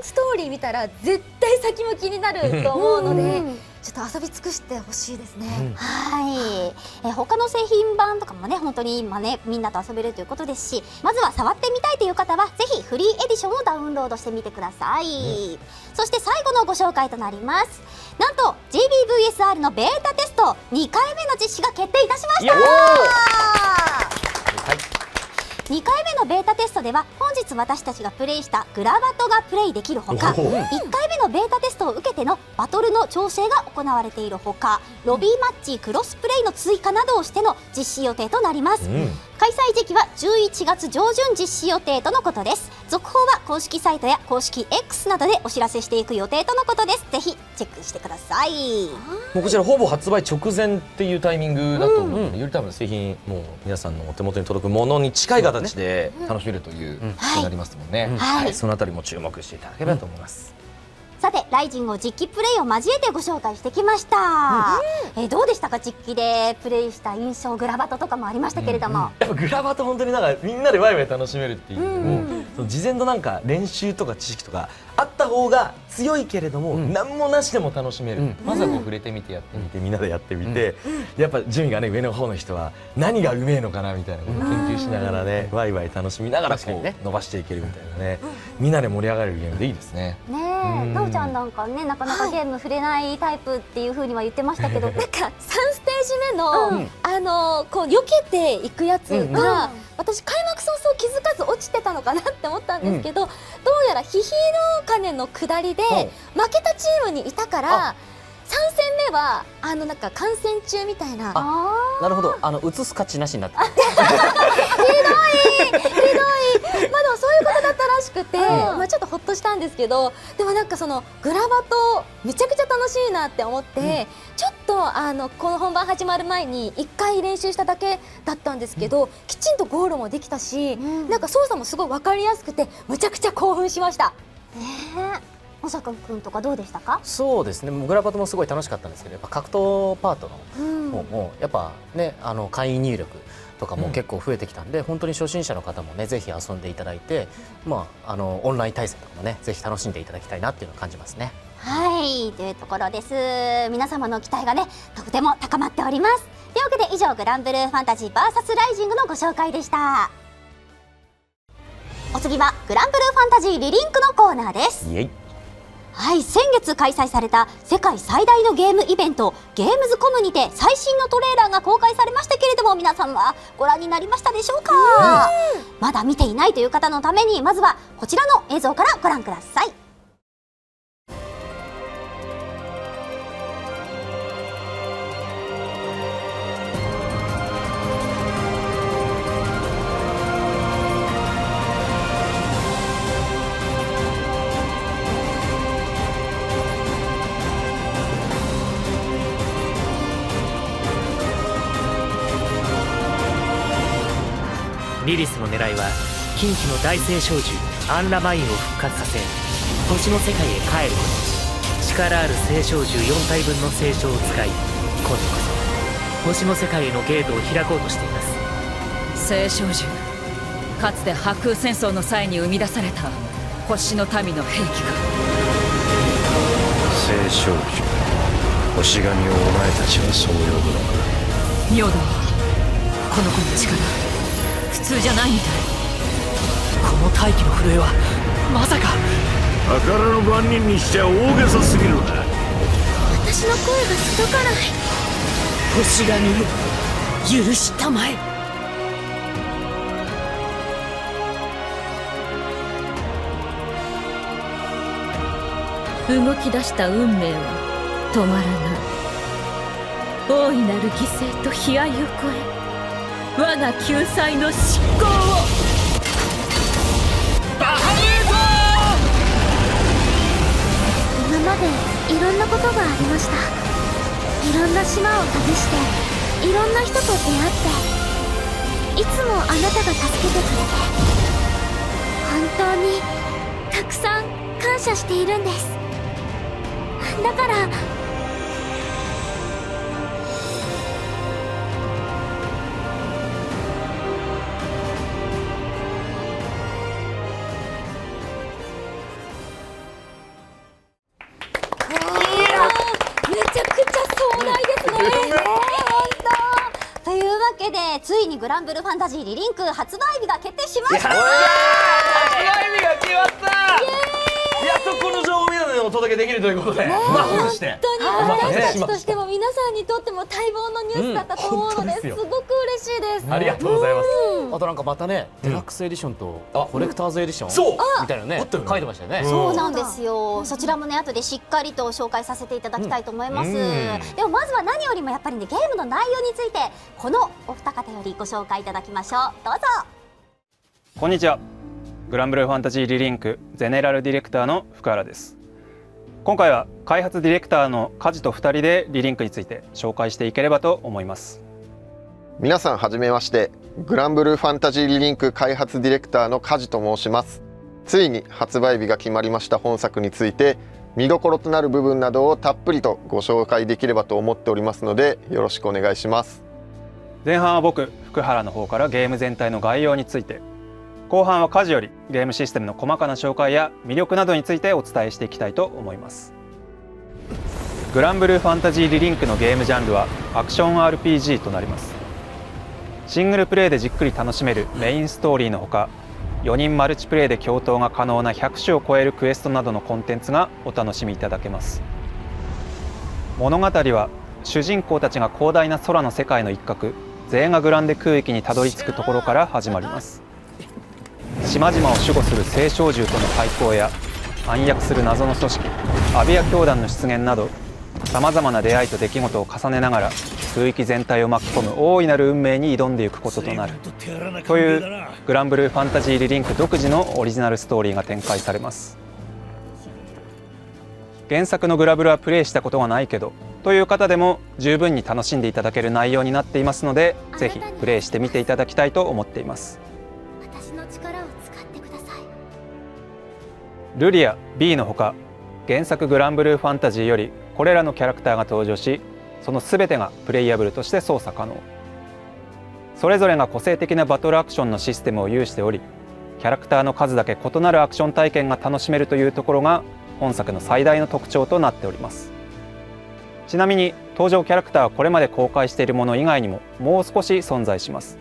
S3: ストーリー見たら絶対先も気になると思うので、ちょっと遊び尽くしてほしいですね。
S2: はい、他の製品版とかもね本当に今ねみんなと遊べるということですし、まずは触ってみたいという方はぜひフリーエディションをダウンロードしてみてください。そして最後のご紹介となります。なんと GBVSR のベータテスト2回目の実施が決定いたしました。2回目のベータテストでは本日私たちがプレイしたグラバトがプレイできるほか、1回目のベータテストを受けてのバトルの調整が行われているほか、ロビーマッチクロスプレイの追加などをしての実施予定となります。開催時期は11月上旬実施予定とのことです。続報は公式サイトや公式 X などでお知らせしていく予定とのことです。ぜひチェックしてください。
S1: もうこちらほぼ発売直前っていうタイミングだと思うので、より多分製品もう皆さんのお手元に届くものに近い形で楽しめるということになりますもんね。そのあたりも注目していただければと思います。
S2: さてライジンを実機プレイを交えてご紹介してきました。どうでしたか？実機でプレイした印象、グラバトとかもありましたけれども、
S1: やっぱグラバト本当になんかみんなでワイワイ楽しめるっていうのも、その事前のなんか練習とか知識とかあったった方が強いけれども、何もなしでも楽しめる、まずはこう触れてみてやってみて、みんなでやってみて、やっぱ順位がね上の方の人は何がうめえのかなみたいなことを研究しながらね、ワイワイ楽しみながらこう伸ばしていけるみたいなね、みんなで盛り上がれるゲームでいいですね。
S2: ねえ、なおちゃんなんかね、なかなかゲーム触れないタイプっていう風には言ってましたけど、
S3: なんか3ステージ目の、こう避けていくやつが、私開幕早々気づかず落ちてたのかなって思ったんですけど、どうやらヒヒの鐘の下りで負けたチームにいたから、3戦目はなんか観戦中みたいな。
S4: なるほど、映す価値なしになって
S3: ひどい、まあでもそういうことだったらしくて、まあちょっとほっとしたんですけど、でもなんかそのグラバトめちゃくちゃ楽しいなって思って、ちょっとこの本番始まる前に1回練習しただけだったんですけど、きちんとゴールもできたし、なんか操作もすごい分かりやすくて、むちゃくちゃ興奮しました。
S2: 保坂くんとかどうでしたか？
S4: そうですね、グラバトもすごい楽しかったんですけど、やっぱ格闘パートの方もやっぱね、会員入力とかも結構増えてきたんで、本当に初心者の方もねぜひ遊んでいただいて、まあオンライン対戦とかもねぜひ楽しんでいただきたいなっていうのを感じますね。
S2: はい、というところです。皆様の期待がねとても高まっております。というわけで以上、グランブルーファンタジー VS ライジングのご紹介でした。お次はグランブルーファンタジーリリンクのコーナーです。
S1: イエイ。
S2: はい、先月開催された世界最大のゲームイベントゲームズコムにて最新のトレーラーが公開されましたけれども、皆さんはご覧になりましたでしょうか？まだ見ていないという方のために、まずはこちらの映像からご覧ください。
S10: リリスの狙いは近畿の大聖少女アンラマインを復活させ、星の世界へ帰ること。力ある聖少女4体分の聖書を使い、今度こそ星の世界へのゲートを開こうとしています。
S11: 聖少女、かつて破空戦争の際に生み出された星の民の兵器か。
S12: 聖少女、星神をお前たちはそう呼ぶのか。
S11: 妙だわ、この子の力普通じゃないみたい。
S10: この大気の震えはまさか。
S12: 宝の番人にしちゃ大げさすぎるな。
S7: 私の声が届かない。
S10: 星神よ、許したまえ。
S11: 動き出した運命は止まらない。大いなる犠牲と悲哀を超え、我が救済の執行を。
S7: バハムート。今までいろんなことがありました。いろんな島を旅して、いろんな人と出会って、いつもあなたが助けてくれて、本当にたくさん感謝しているんです。だから
S2: ついにグランブルファンタジーリリンク発売日が決定しました。
S1: 発売日が決まった。やっとこの情報を皆さんにお届けできるということで、
S3: 本当に私たちとしても皆さんにとっても待望のニュースだったと思うので、すごく嬉しいです。
S1: ありがとうございます。
S4: あとなんかまたね、デラックスエディションとコレクターズエディション
S1: そう
S4: みたいなね書いてましたよね。
S2: そうなんですよ。そちらもね後でしっかりと紹介させていただきたいと思います。でもまずは何よりもやっぱりね、ゲームの内容についてこのお二方よりご紹介いただきましょう。どうぞ。
S6: こんにちは。グランブルーファンタジーリリンクゼネラルディレクターの福原です。今回は開発ディレクターの梶と2人でリリンクについて紹介していければと思います。
S13: 皆さんはじめまして、グランブルーファンタジーリリンク開発ディレクターの梶と申します。ついに発売日が決まりました本作について、見どころとなる部分などをたっぷりとご紹介できればと思っておりますので、よろしくお願いします。
S6: 前半は僕福原の方からゲーム全体の概要について、後半は梶よりゲームシステムの細かな紹介や魅力などについてお伝えしていきたいと思います。グランブルーファンタジーリリンクのゲームジャンルはアクション RPG となります。シングルプレイでじっくり楽しめるメインストーリーのほか、4人マルチプレイで共闘が可能な100種を超えるクエストなどのコンテンツがお楽しみいただけます。物語は主人公たちが広大な空の世界の一角、ゼーガグランデ空域にたどり着くところから始まります。島々を守護する聖少獣との対抗や暗躍する謎の組織アビア教団の出現など、さまざまな出会いと出来事を重ねながら空域全体を巻き込む大いなる運命に挑んでいくこととなるというグランブルーファンタジーリリンク独自のオリジナルストーリーが展開されます。原作のグラブルはプレイしたことがないけどという方でも十分に楽しんでいただける内容になっていますので、ぜひプレイしてみていただきたいと思っています。
S7: 私の力を使ってください。
S6: ルリア B のほか、原作グランブルーファンタジーよりこれらのキャラクターが登場し、その全てがプレイヤブルとして操作可能。それぞれが個性的なバトルアクションのシステムを有しており、キャラクターの数だけ異なるアクション体験が楽しめるというところが本作の最大の特徴となっております。ちなみに登場キャラクターはこれまで公開しているもの以外にももう少し存在します。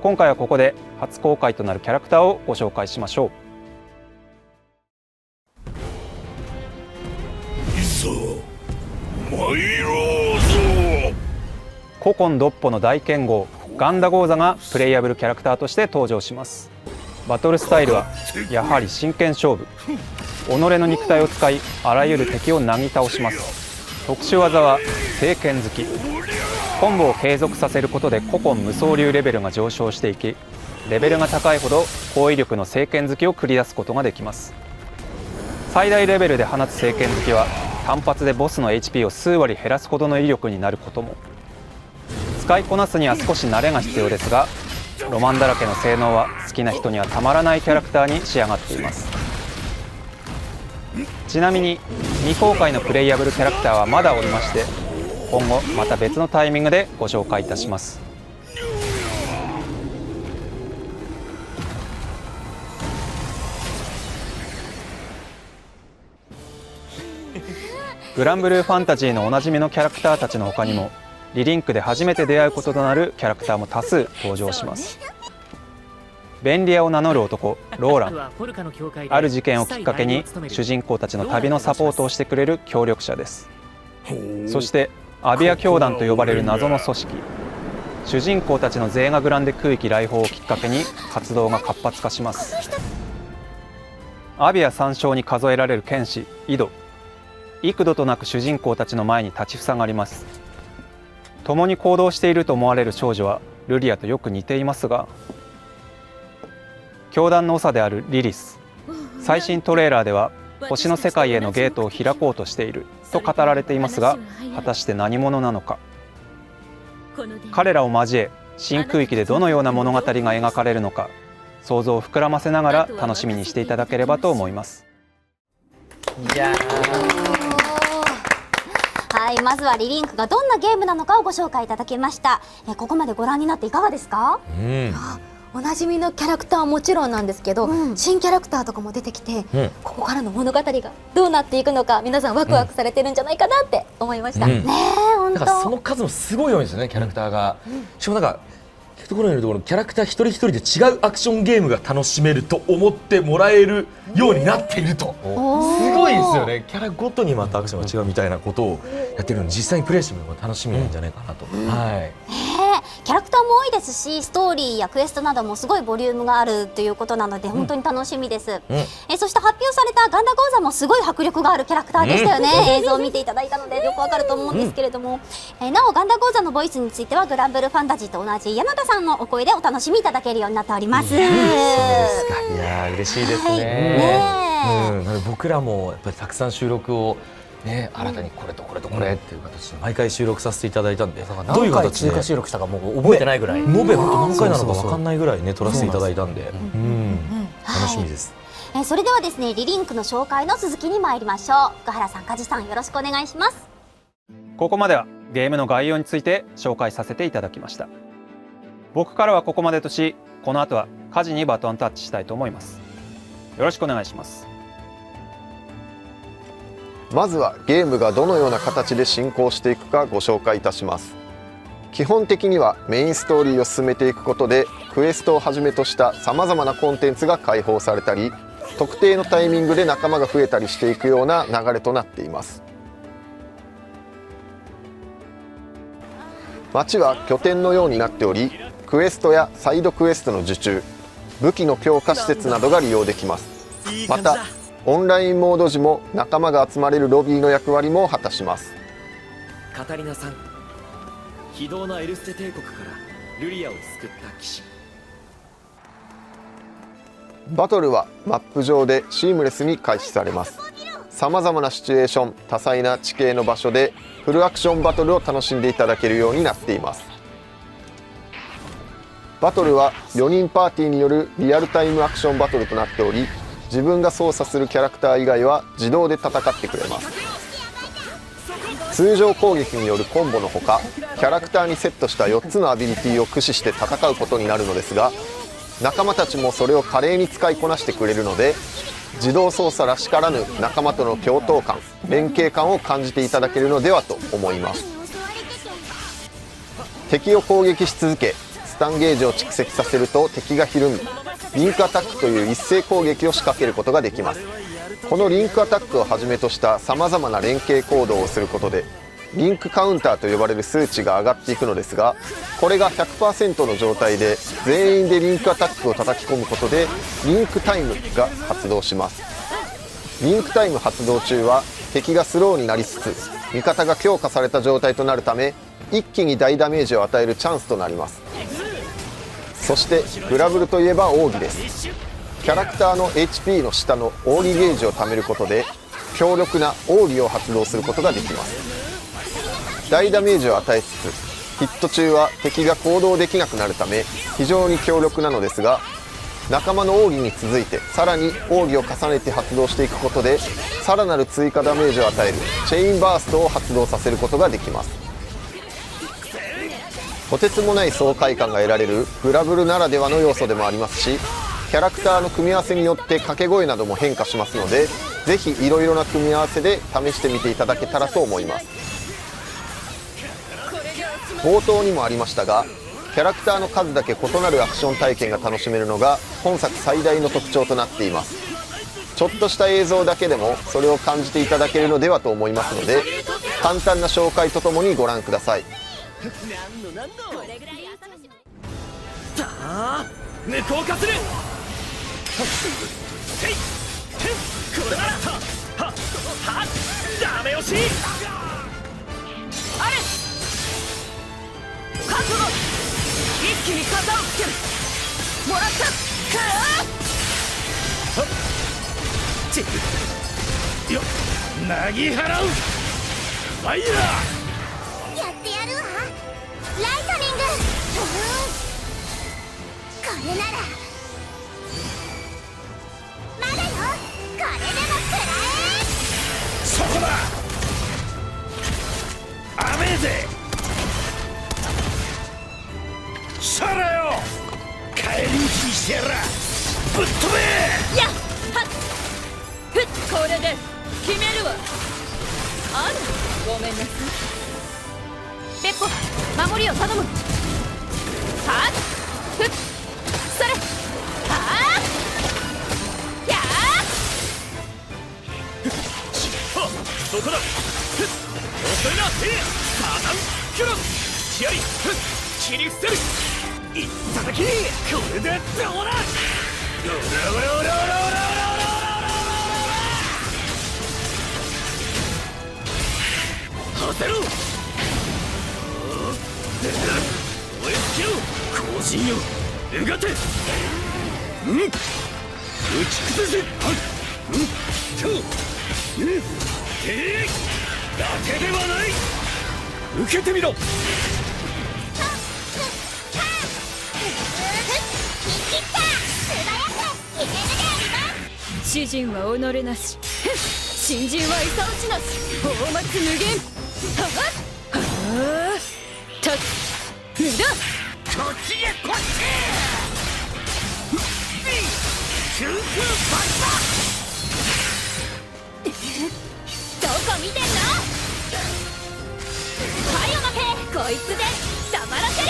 S6: 今回はここで初公開となるキャラクターをご紹介しましょう。
S12: いざ参ろうぞ。
S6: 古今独歩の大剣豪ガンダゴーザがプレイヤブルキャラクターとして登場します。バトルスタイルはやはり真剣勝負。己の肉体を使いあらゆる敵をなぎ倒します。特殊技は聖剣好き。コンボを継続させることで古今無双流レベルが上昇していき、レベルが高いほど高威力の聖剣好きを繰り出すことができます。最大レベルで放つ聖剣好きは単発でボスの HP を数割減らすほどの威力になることも。使いこなすには少し慣れが必要ですが、ロマンだらけの性能は好きな人にはたまらないキャラクターに仕上がっています。ちなみに未公開のプレイヤブルキャラクターはまだおりまして、今後また別のタイミングでご紹介いたします。グランブルーファンタジーのおなじみのキャラクターたちの他にも、リリンクで初めて出会うこととなるキャラクターも多数登場します。便利屋を名乗る男ローラン、ある事件をきっかけに主人公たちの旅のサポートをしてくれる協力者です。そしてアビア教団と呼ばれる謎の組織、主人公たちのゼーガグランデ空域来訪をきっかけに活動が活発化します。アビア参照に数えられる剣士イド、幾度となく主人公たちの前に立ちふさがります。共に行動していると思われる少女はルリアとよく似ていますが、教団の長であるリリス、最新トレーラーでは星の世界へのゲートを開こうとしていると語られていますが、果たして何者なのか。彼らを交え新空域でどのような物語が描かれるのか、想像を膨らませながら楽しみにしていただければと思います。
S2: はい、まずはリリンクがどんなゲームなのかをご紹介いただきました。ここまでご覧になっていかがですか？
S3: おなじみのキャラクターはもちろんなんですけど、新キャラクターとかも出てきて、ここからの物語がどうなっていくのか、皆さんワクワクされてるんじゃないかなって思いました。ね
S2: え、本当。
S1: だからその数もすごい多いんですよね、キャラクターが。しかもなんか聞くところによると、このキャラクター一人一人で違うアクションゲームが楽しめると思ってもらえるようになっていると。すごいですよね。キャラごとにまたアクションが違うみたいなことをやってるので、実際にプレイしてみるのが楽しみなんじゃないかなと。
S2: キャラクターも多いですし、ストーリーやクエストなどもすごいボリュームがあるということなので、本当に楽しみです。そして発表されたガンダゴーザもすごい迫力があるキャラクターでしたよね。映像を見ていただいたのでよくわかると思うんですけれども、なおガンダゴーザのボイスについてはグランブルファンタジーと同じ柳田さんのお声でお楽しみいただけるようになっております。そうです
S1: か。いや嬉しいですね。僕らもやっぱりたくさん収録をね、新たにこれとこれとこれっていう形で毎回収録させていただいたんで、
S4: どういう形で追加収録したかもう覚えてないぐらい、
S1: 延べ本当何回なのか分かんないぐらいね撮らせていただいたんで、楽しみです。
S2: それではですね、リリンクの紹介の続きに参りましょう。福原さん、梶さん、よろしくお願いします。
S6: ここまではゲームの概要について紹介させていただきました。僕からはここまでとし、この後は梶にバトンタッチしたいと思います。よろしくお願いします。
S13: まずはゲームがどのような形で進行していくかご紹介いたします。基本的にはメインストーリーを進めていくことでクエストをはじめとしたさまざまなコンテンツが開放されたり、特定のタイミングで仲間が増えたりしていくような流れとなっています。街は拠点のようになっており、クエストやサイドクエストの受注、武器の強化施設などが利用できます。またオンラインモード時も仲間が集まれるロビーの役割も果たします。
S14: カタリナさん、非道なエルステ帝国からルリアを救った騎士。
S13: バトルはマップ上でシームレスに開始されます。さまざまなシチュエーション、多彩な地形の場所でフルアクションバトルを楽しんでいただけるようになっています。バトルは4人パーティーによるリアルタイムアクションバトルとなっており、自分が操作するキャラクター以外は自動で戦ってくれます。通常攻撃によるコンボのほか、キャラクターにセットした4つのアビリティを駆使して戦うことになるのですが、仲間たちもそれを華麗に使いこなしてくれるので、自動操作らしからぬ仲間との共闘感、連携感を感じていただけるのではと思います。敵を攻撃し続け、スタンゲージを蓄積させると敵がひるみ、リンクアタックという一斉攻撃を仕掛けることができます。このリンクアタックをはじめとしたさまざまな連携行動をすることでリンクカウンターと呼ばれる数値が上がっていくのですが、これが 100% の状態で全員でリンクアタックを叩き込むことでリンクタイムが発動します。リンクタイム発動中は敵がスローになりつつ味方が強化された状態となるため、一気に大ダメージを与えるチャンスとなります。そしてグラブルといえば奥義です。キャラクターの HP の下の奥義ゲージを貯めることで強力な奥義を発動することができます。大ダメージを与えつつヒット中は敵が行動できなくなるため非常に強力なのですが、仲間の奥義に続いてさらに奥義を重ねて発動していくことでさらなる追加ダメージを与えるチェインバーストを発動させることができます。とてつもない爽快感が得られるグラブルならではの要素でもありますし、キャラクターの組み合わせによって掛け声なども変化しますので、ぜひいろいろな組み合わせで試してみていただけたらと思います。冒頭にもありましたが、キャラクターの数だけ異なるアクション体験が楽しめるのが本作最大の特徴となっています。ちょっとした映像だけでもそれを感じていただけるのではと思いますので、簡単な紹介とともにご覧ください。
S14: さあ無効化する。これならはダメ押しあれ覚悟、一気に型をつける。もらったちよなぎ払うファイヤー。
S7: やってやるわライトニング。これならまだよ、これでも食らえ。
S14: そこだ甘えぜ。それよ帰り討ちにしてやらぶっ飛べ。
S11: やっはっふっ、これで決めるわ。あらごめんなさい。ペッポ守りを頼む。はっふっそれはあやあ
S14: そこだ。遅いな。サタンクロス気合い切り伏せる。いっただきこれでどうだ。オラオラオラオラオラオラオラオラはせろ。燃え尽きろ後進よ。うがて打ち崩せ。だけではない。受けてみろ。
S11: 詩人は己なし、新人は勇打ちなし。大松無限。はあた無駄。
S14: こっちへこっち。空バス
S11: どこ見てんの。はいおまけ、こいつで黙らせる。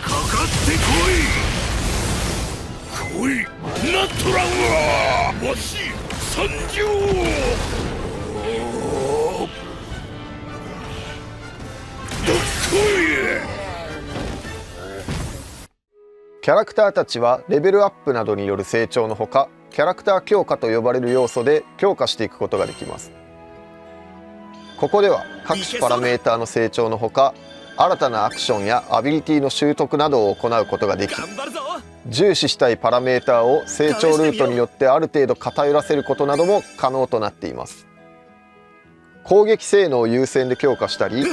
S14: かかってこいナットランはわし参上。どっこい。
S13: キャラクターたちはレベルアップなどによる成長のほか、キャラクター強化と呼ばれる要素で強化していくことができます。ここでは各種パラメーターの成長のほか、新たなアクションやアビリティの習得などを行うことができ、重視したいパラメーターを成長ルートによってある程度偏らせることなども可能となっています。攻撃性能を優先で強化したり、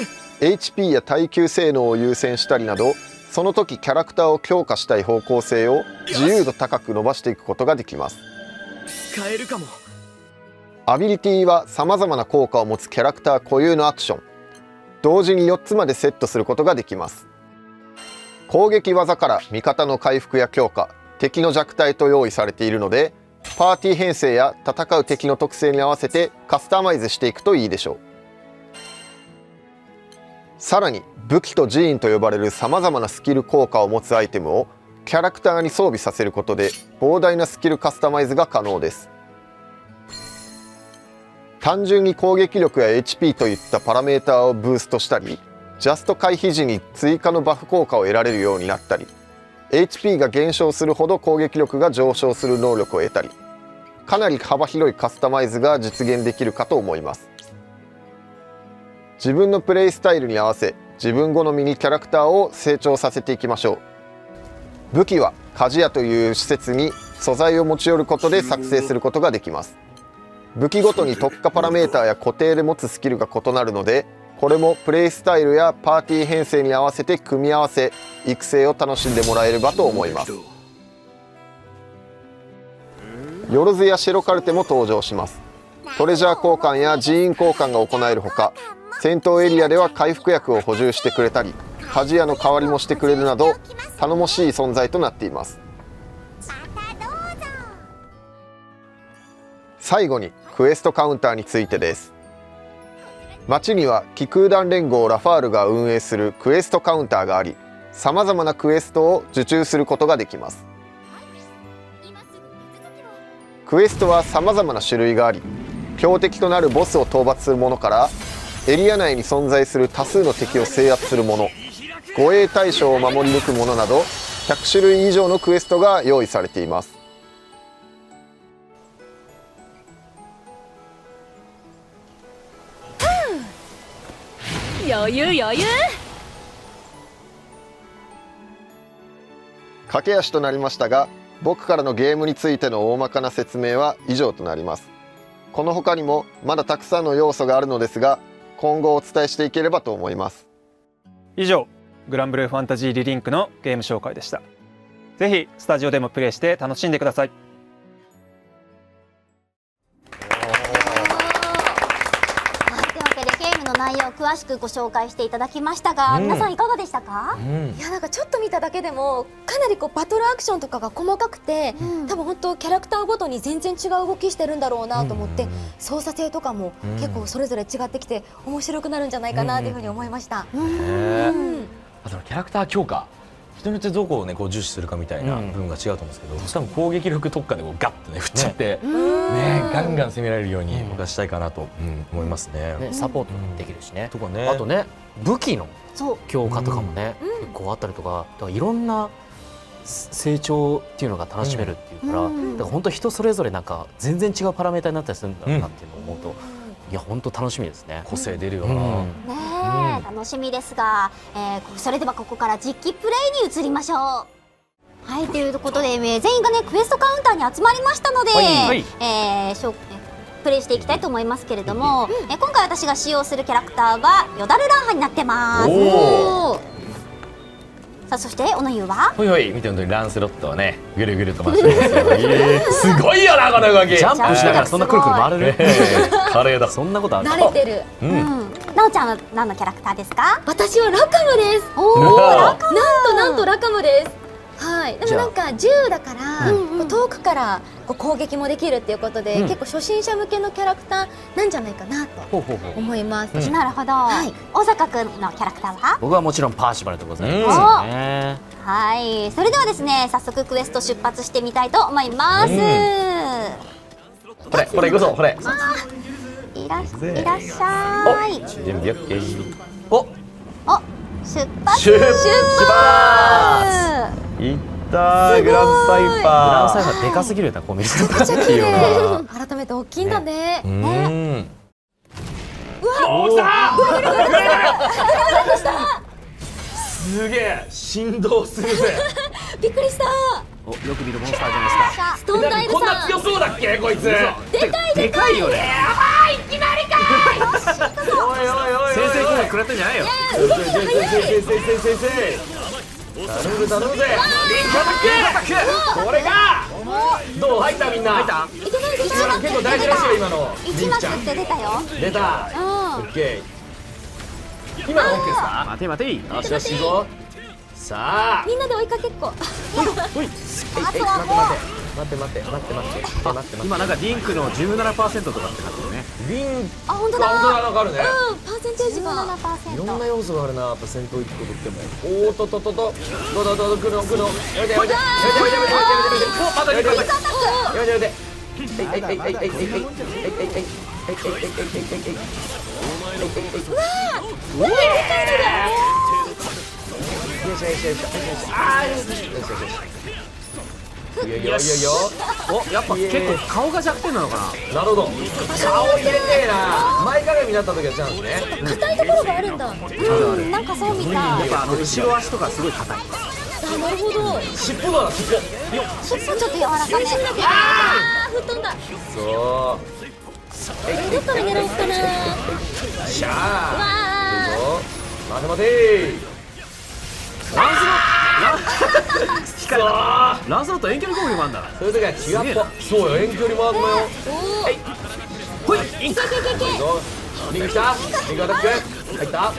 S13: HP や耐久性能を優先したりなど、その時キャラクターを強化したい方向性を自由度高く伸ばしていくことができます。
S14: 使えるかも。
S13: アビリティは様々な効果を持つキャラクター固有のアクション、同時に4つまでセットすることができます。攻撃技から味方の回復や強化、敵の弱体と用意されているので、パーティー編成や戦う敵の特性に合わせてカスタマイズしていくといいでしょう。さらに武器と寺院と呼ばれる様々なスキル効果を持つアイテムをキャラクターに装備させることで膨大なスキルカスタマイズが可能です。単純に攻撃力や HP といったパラメーターをブーストしたり、ジャスト回避時に追加のバフ効果を得られるようになったり、 HP が減少するほど攻撃力が上昇する能力を得たり、かなり幅広いカスタマイズが実現できるかと思います。自分のプレイスタイルに合わせ自分好みにキャラクターを成長させていきましょう。武器は鍛冶屋という施設に素材を持ち寄ることで作成することができます。武器ごとに特化パラメーターや固定で持つスキルが異なるので、これもプレイスタイルやパーティー編成に合わせて組み合わせ育成を楽しんでもらえればと思います。よろずやシェロカルテも登場します。トレジャー交換や寺院交換が行えるほか、戦闘エリアでは回復薬を補充してくれたり、鍛冶屋の代わりもしてくれるなど頼もしい存在となっています。最後にクエストカウンターについてです。街には気空団連合ラファールが運営するクエストカウンターがあり、さまざまなクエストを受注することができます。クエストはさまざまな種類があり、強敵となるボスを討伐するものからエリア内に存在する多数の敵を制圧するもの、護衛対象を守り抜くものなど100種類以上のクエストが用意されています。
S11: 余裕余裕。
S13: 駆け足となりましたが、僕からのゲームについての大まかな説明は以上となります。この他にもまだたくさんの要素があるのですが、今後お伝えしていければと思います。
S6: 以上、グランブルーファンタジーリリンクのゲーム紹介でした。ぜひスタジオでもプレイして楽しんでください。
S2: 内容を詳しくご紹介していただきましたが、皆さんいかがでしたか？
S3: いや、なんかちょっと見ただけでもかなりこうバトルアクションとかが細かくて、多分本当キャラクターごとに全然違う動きしてるんだろうなと思って、操作性とかも結構それぞれ違ってきて面白くなるんじゃないかなというふうに思いました。
S1: あとキャラクター強化、人によってどこをねこう重視するかみたいな部分が違うと思うんですけど、多分攻撃力特化でこうガッとね振っちゃってねガンガン攻められるように僕はしたいかなと思いますね。
S4: サポートもできるしね。
S1: とかね、
S4: あとね武器の強化とかもね結構あったりとか、だからいろんな成長っていうのが楽しめるっていうから、だから本当人それぞれなんか全然違うパラメータになったりするんだろうなっていうのを思うと、いや本当楽しみですね。
S1: 個性出るよな。
S2: 楽しみですが、それではここから実機プレイに移りましょう。はい、ということで全員がねクエストカウンターに集まりましたので、プレイしていきたいと思いますけれども、今回私が使用するキャラクターはヨダルランハになってます。さあそして小野優は
S1: ほいほい見てるとランスロットをねぐるぐると回してますよ。すごいよなこの動き。
S4: ジャンプしながらそんなくるくる回れる？
S1: 華麗だ。
S4: そんなことある？
S3: 慣れてる。
S2: なおちゃんは何のキャラクターですか？
S3: 私はラカムです。
S2: おお、ラカム。
S3: なんとラカムです。はい、でもなんか銃だからこう遠くからこう攻撃もできるっていうことで、結構初心者向けのキャラクターなんじゃないかなと思います。
S2: なるほど。大坂くんのキャラクターは？
S4: 僕はもちろんパーシバルでございますね。
S2: はい、それではですね、早速クエスト出発してみたいと思います。
S1: これ行くぞこれ。
S2: いらっしゃい。
S1: 準備 OK。
S2: お、出発。
S1: いったー、グランサイファー。
S4: グランサイファーでかすぎるな、こう見ると。
S3: めっちゃ綺麗。改めて大きいんだね。
S14: うわ、来た。すげえ振動するぜ。
S3: びっくりした。
S4: お、よく見るモンスターじゃないですか。
S3: ストーンダイルさん。
S14: こんな強そうだっけこいつ。で
S3: かい
S14: よね。やばい、いきなりかい。おいおいおい。
S4: 先生攻撃食らってんじゃないよ。
S14: 頼むぜリンクアタック。これがどう入ったみんな。入った。結構大事らしいよ今の。
S2: 1マスって出たよ。
S14: 出た。オッケー。今の OK ですか？
S4: 待て待て。
S14: よしよしいいぞ。さあ。
S3: みんなで追いかけっこ。
S14: ほい。待って
S4: 今なんかリンクの17%とかってなってるね。
S14: リン
S2: あ、本当だ。
S14: なんかあるね。
S3: パーセンテージが
S14: いろんな要素があるな、やっぱ戦闘1個取っても。おーと来るのやめてまたやめていや
S4: お、やっぱ結構顔が弱点なのかな。
S14: なるほど。顔入れてえな。前かがみになった時はチャンスね。
S3: 硬いところがあるんだ。
S2: なんかそうみたい。
S4: やっぱ後ろ足とかすごい硬い。
S3: あ、なるほど。
S14: 尻尾だな、尻尾。
S2: 尻尾ちょっと柔らかめ。
S3: あー、吹っ飛んだ。
S14: そう。
S3: どっから狙おうかな。
S14: しゃ
S3: あ。
S14: 待て待て。
S4: ランスロット遠距離攻撃もあるんだ。
S14: そういう時は違った。そうよ、遠距離マークもよ。ほい、インク。リンクきた。リンクアタック。入った。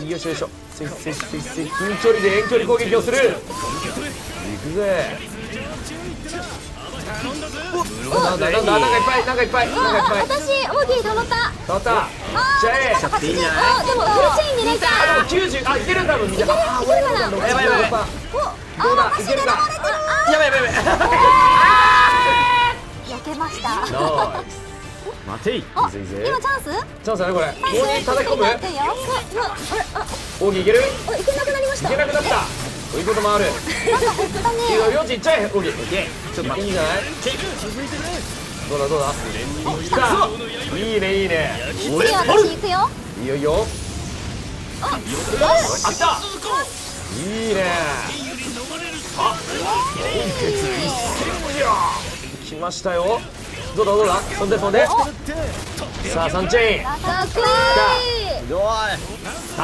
S14: よしよしよ。近距離で遠距離攻撃をする。行くぜ。なんかいっぱい。
S3: 私、オーディー溜まった。
S14: 溜まった。しゃえ。
S4: いいんじゃない？
S3: でも、フルチェインに入れた。
S14: 90、いける多分みんな。
S3: いけるかな。
S14: やばい。どうだ、いけるか。やばい。
S2: 避けました。
S4: 待てい。
S2: 今チャンス
S14: だねこれ。オーギー叩き込む。オーギーいける？
S3: いけなくなりました。
S14: いけなくなった。そういうこともある。
S2: なんか減ったね。
S14: いいよ、りょうちいっちゃえ。オーギー。ちょっと待って。いいんじゃない？どうだ。来た。いいね。
S2: 次私行くよ。
S14: いいよ。あった。いいね。来ましたよ。どうだ。飛んで。さあ、3チェイン。か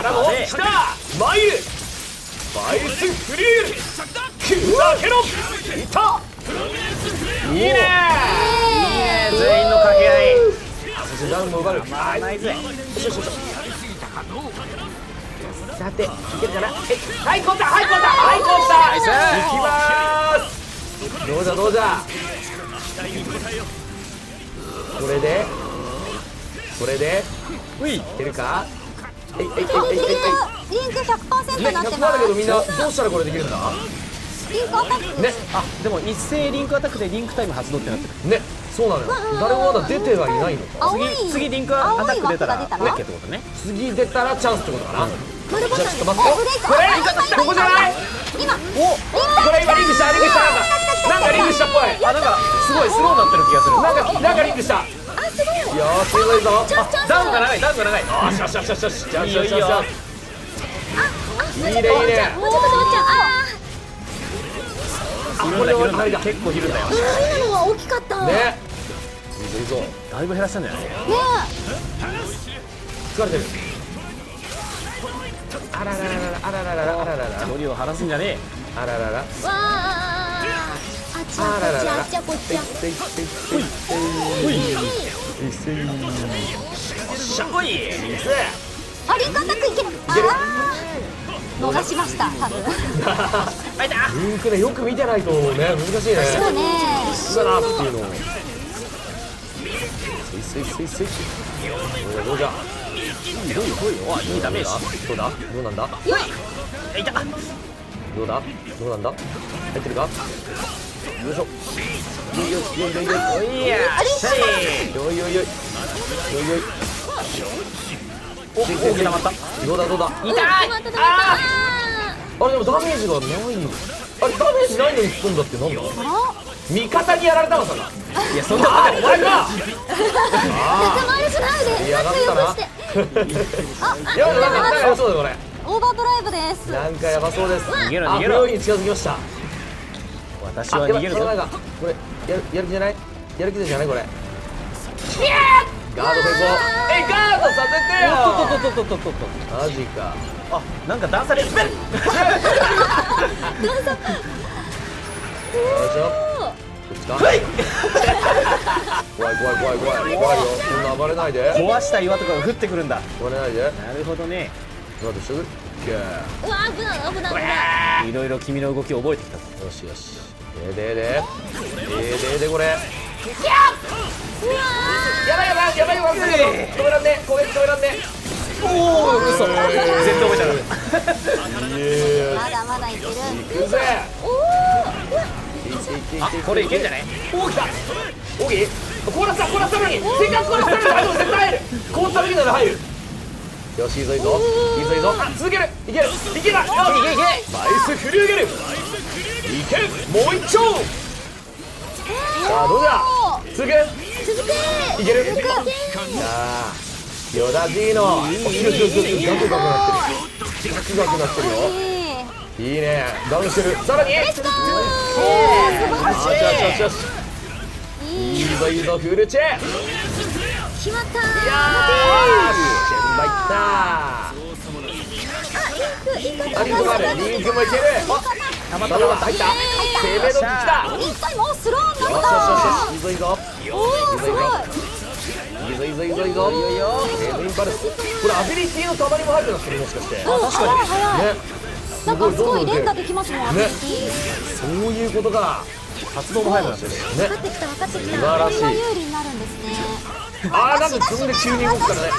S14: らも来た。マイルスフリール。クワケロン。いった。いいね。
S4: 全員の掛け合い。
S14: そしてダウンも奪う。ナイス。よし。さて、いけるかな。はい、こった。行きまーす。どうじゃ。これでいけるか。
S2: リンク 100% になって
S14: 100%
S2: ます。
S14: だけどみんなどうしたらこれできるんだ。
S2: リンクアタック。
S14: ね、
S4: でも一斉リンクアタックでリンクタイム発動ってなってる。
S14: ね、そうなのよ。誰もまだ出てはいないのか。
S4: 次リンクアタック出たら OK ってことね。
S14: 次出たらチャンスってことかな。じゃあちょっと待って。ここじゃない？
S2: 今。
S14: これ今リンクした。なんかリンクしたっぽい。
S4: なんかすごいスローになってる気がする。
S14: なんかリンクした。
S3: あ、すごい。
S14: よーし、すごいぞ。
S4: ダウンが長い。
S14: よし。いいね。
S3: もうちょっと待っちゃう。
S4: 結構いるんだよ。
S3: 今のは大きかった。
S14: ね。
S4: だいぶ減らしたんじゃない？
S3: ね
S1: 疲れてる。あららららあららららあららら
S4: 距離を離すんじゃねえ。
S1: あららら
S3: わあちゃこちゃあちゃこちゃ
S1: せいせいせいせいせい
S14: しゃこい
S2: あ、リンクアタックいける。逃しました多分。
S1: リンクねよく見てないとね難しいね。
S2: そうね。
S1: だなっていうのをせいせいせいどうじゃいいダメージ。どうだどうなんだ。
S14: いた
S1: どうだどうなんだ。入ってるか。よいしょ。よいよいよいよいよいやよいよいよいよいよいおお決まった。どうだどうだ。痛い。あれでもダメージがない。あれダメージないのに突っ込んだってなんだ。味方にやられたのかな。いやそんなことない。お前か。
S2: 頭悪くないで。
S1: やがったな。いやなんかやばそうだよこれ。
S2: オーバードライブです。
S1: なんかやばそうです。
S4: 逃げろ逃げろ。
S1: 不用意に近づきました。
S4: 私は逃げるぞ。
S1: これやる気じゃない。やる気じゃないこれ。ガード成功。ガードさせてよ。とマジか。
S4: あ、なんか段差で滑る。
S1: よいしょ。こっちか。怖いよ。そんな暴れないで。
S4: 壊した岩とかが降ってくるんだ。
S1: 暴れないで。
S4: なるほどね。
S1: ガードしとく。
S3: うわ危ない。
S4: いろいろ君の動きを覚えてきたぞ。
S1: よしよし。でこれ。やばい止めらんね。攻撃止めらんね。おお嘘。全然覚えたな。
S2: まだまだいける。
S1: 行くぜ。
S4: あ、これいけんじゃない。
S1: おお来た。オギ凍らせたのに。せっかく凍らせたのに入る。絶対入る。凍った時なら入る。よしいいぞ。続ける。いける。いけた。バイス振り上げる。いける。もう一丁。さあどうだ。続け。いける。さあヨダジーノ。ガクなってるよ。いいね。ダウンしてる。さらに。よし。いいぞフルチェ。
S2: 決まった。
S1: いやーチェンバいった。リンクもある。リンクもいける。たまった入った。攻め時きた。
S2: 一回もうスローになっ
S1: よ
S2: た。
S1: しいいぞ。
S2: おおすごい。
S1: いいぞ。インパルス。これアビリティのたまりも入ってますねもしかして。
S2: 確かに。ね。なんかすごい連打できますもん。
S1: ね。そういうことか。発動も入るんですよね。
S2: 分かってきた。
S1: 素晴らしい。
S2: 有利になるんですね。
S1: あーなんか積んで急に動くからね。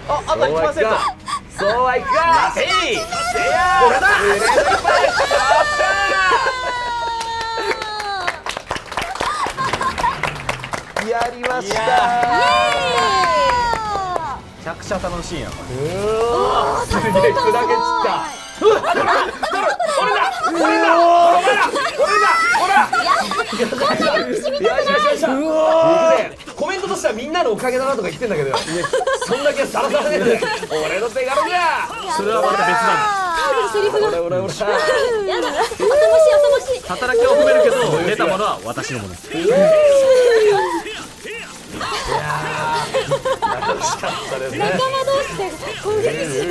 S4: あと1%。
S1: そうはいくか。これだ。やりました。
S4: めちゃくちゃ楽しいな。
S1: すげえ砕け散った。俺だ。コメントとしてはみんなのおかげだなとか言ってんだけど、そんだけさらされねえ。俺の手柄じゃ。
S4: それはまた別なんだ。
S3: セリフが
S1: 俺
S3: やだ。頭しい。
S4: 働きを褒めるけど出たものは私のもの。
S1: いやー楽しかったですね。
S3: 仲間同士で攻撃する。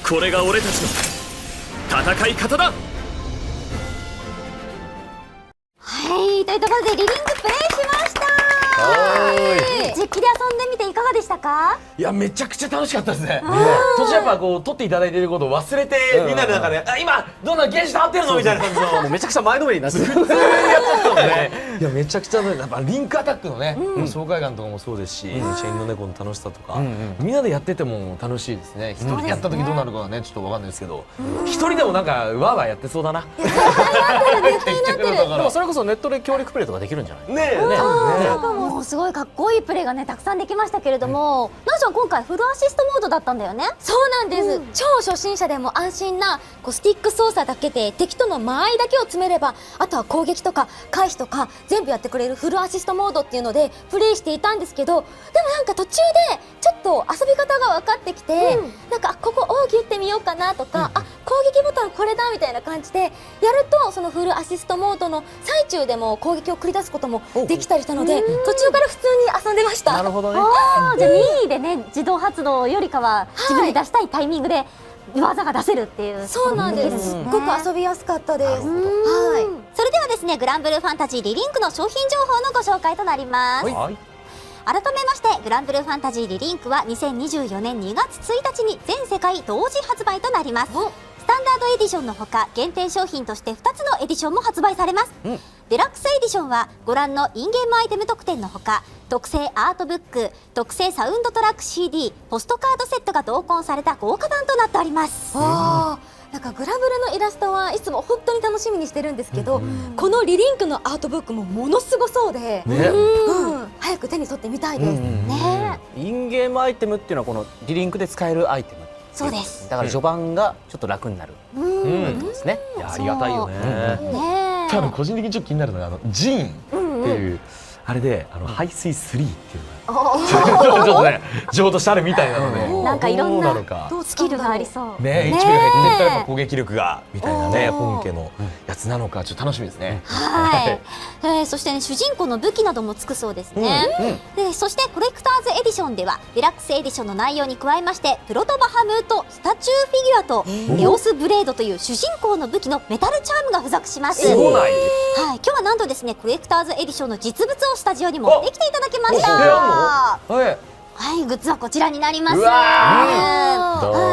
S14: これが俺たちの戦い方だ。
S2: はいというところでリリングプレイしました。実機で遊んでみていかがでしたか。
S1: いやめちゃくちゃ楽しかったですね。途中やっぱこう撮っていただいていることを忘れてみんなの中で今どんなゲージ溜まってるのみたいな感じの
S4: めちゃくちゃ前のめりになって
S1: 普通にやっちゃったので、いやめちゃくちゃやっぱリンクアタックのね爽快感とかもそうですし、チェインの猫の楽しさとかみんなでやってても楽しいですね。一人でやった時どうなるかはねちょっとわかんないですけど、一人でもなんかわーわーやってそうだな。
S4: でもそれこそネットで協力プレイとかできるんじゃない。
S1: ね
S2: もうすごいかっこいいプレイがねたくさんできましたけれども、なおちゃん今回フルアシストモードだったんだよね。
S3: そうなんです、超初心者でも安心なスティック操作だけで敵との間合いだけを詰めれば、あとは攻撃とか回避とか全部やってくれるフルアシストモードっていうのでプレイしていたんですけど、でもなんか途中でちょっと遊び方が分かってきて、なんかここ奥義打ってみようかなとか、あ攻撃ボタンこれだみたいな感じでやると、そのフルアシストモードの最中でも攻撃を繰り出すこともできたりしたので、途中から普通に遊んでました。
S4: なるほどね。
S2: じゃあ任意でね、自動発動よりかは自分で出したいタイミングで技が出せるっていう。
S3: そうなんです。すっごく遊びやすかったです。はい。
S2: それではですね、グランブルーファンタジーリリンクの商品情報のご紹介となります。改めまして、グランブルーファンタジーリリンクは2024年2月1日に全世界同時発売となります。スタンダードエディションのほか、限定商品として2つのエディションも発売されます。デラックスエディションはご覧のインゲームアイテム特典のほか、特製アートブック、特製サウンドトラック CD、ポストカードセットが同梱された豪華版となっております。
S3: なんかグラブルのイラストはいつも本当に楽しみにしてるんですけど、このリリンクのアートブックもものすごそうで、早く手に取ってみたいですね。
S4: インゲームアイテムっていうのはこのリリンクで使えるアイテム。
S2: そうです。
S4: だから序盤がちょっと楽になるですね。
S1: いやありがたいよね。ただ個人的にちょっと気になるのがジーンっていうあれで排水3っていうのがちょっとね情報としてあるみたいなので、
S2: なんかいろんなスキルがありそう
S1: ね。HP が減っていったらやっぱ攻撃力がみたいなね、本家のやつなのかちょっと楽しみですね。
S2: はい。そしてね、主人公の武器などもつくそうですね。でそしてコレクターズエディションではデラックスエディションの内容に加えまして、プロトバハムートスタチューフィギュアとエオスブレードという主人公の武器のメタルチャームが付属します。
S1: そうなんです。
S2: はい。今日はなんとですね、コレクターズエディションの実物をスタジオに持ってきていただきました。はい、グッズはこちらになります。は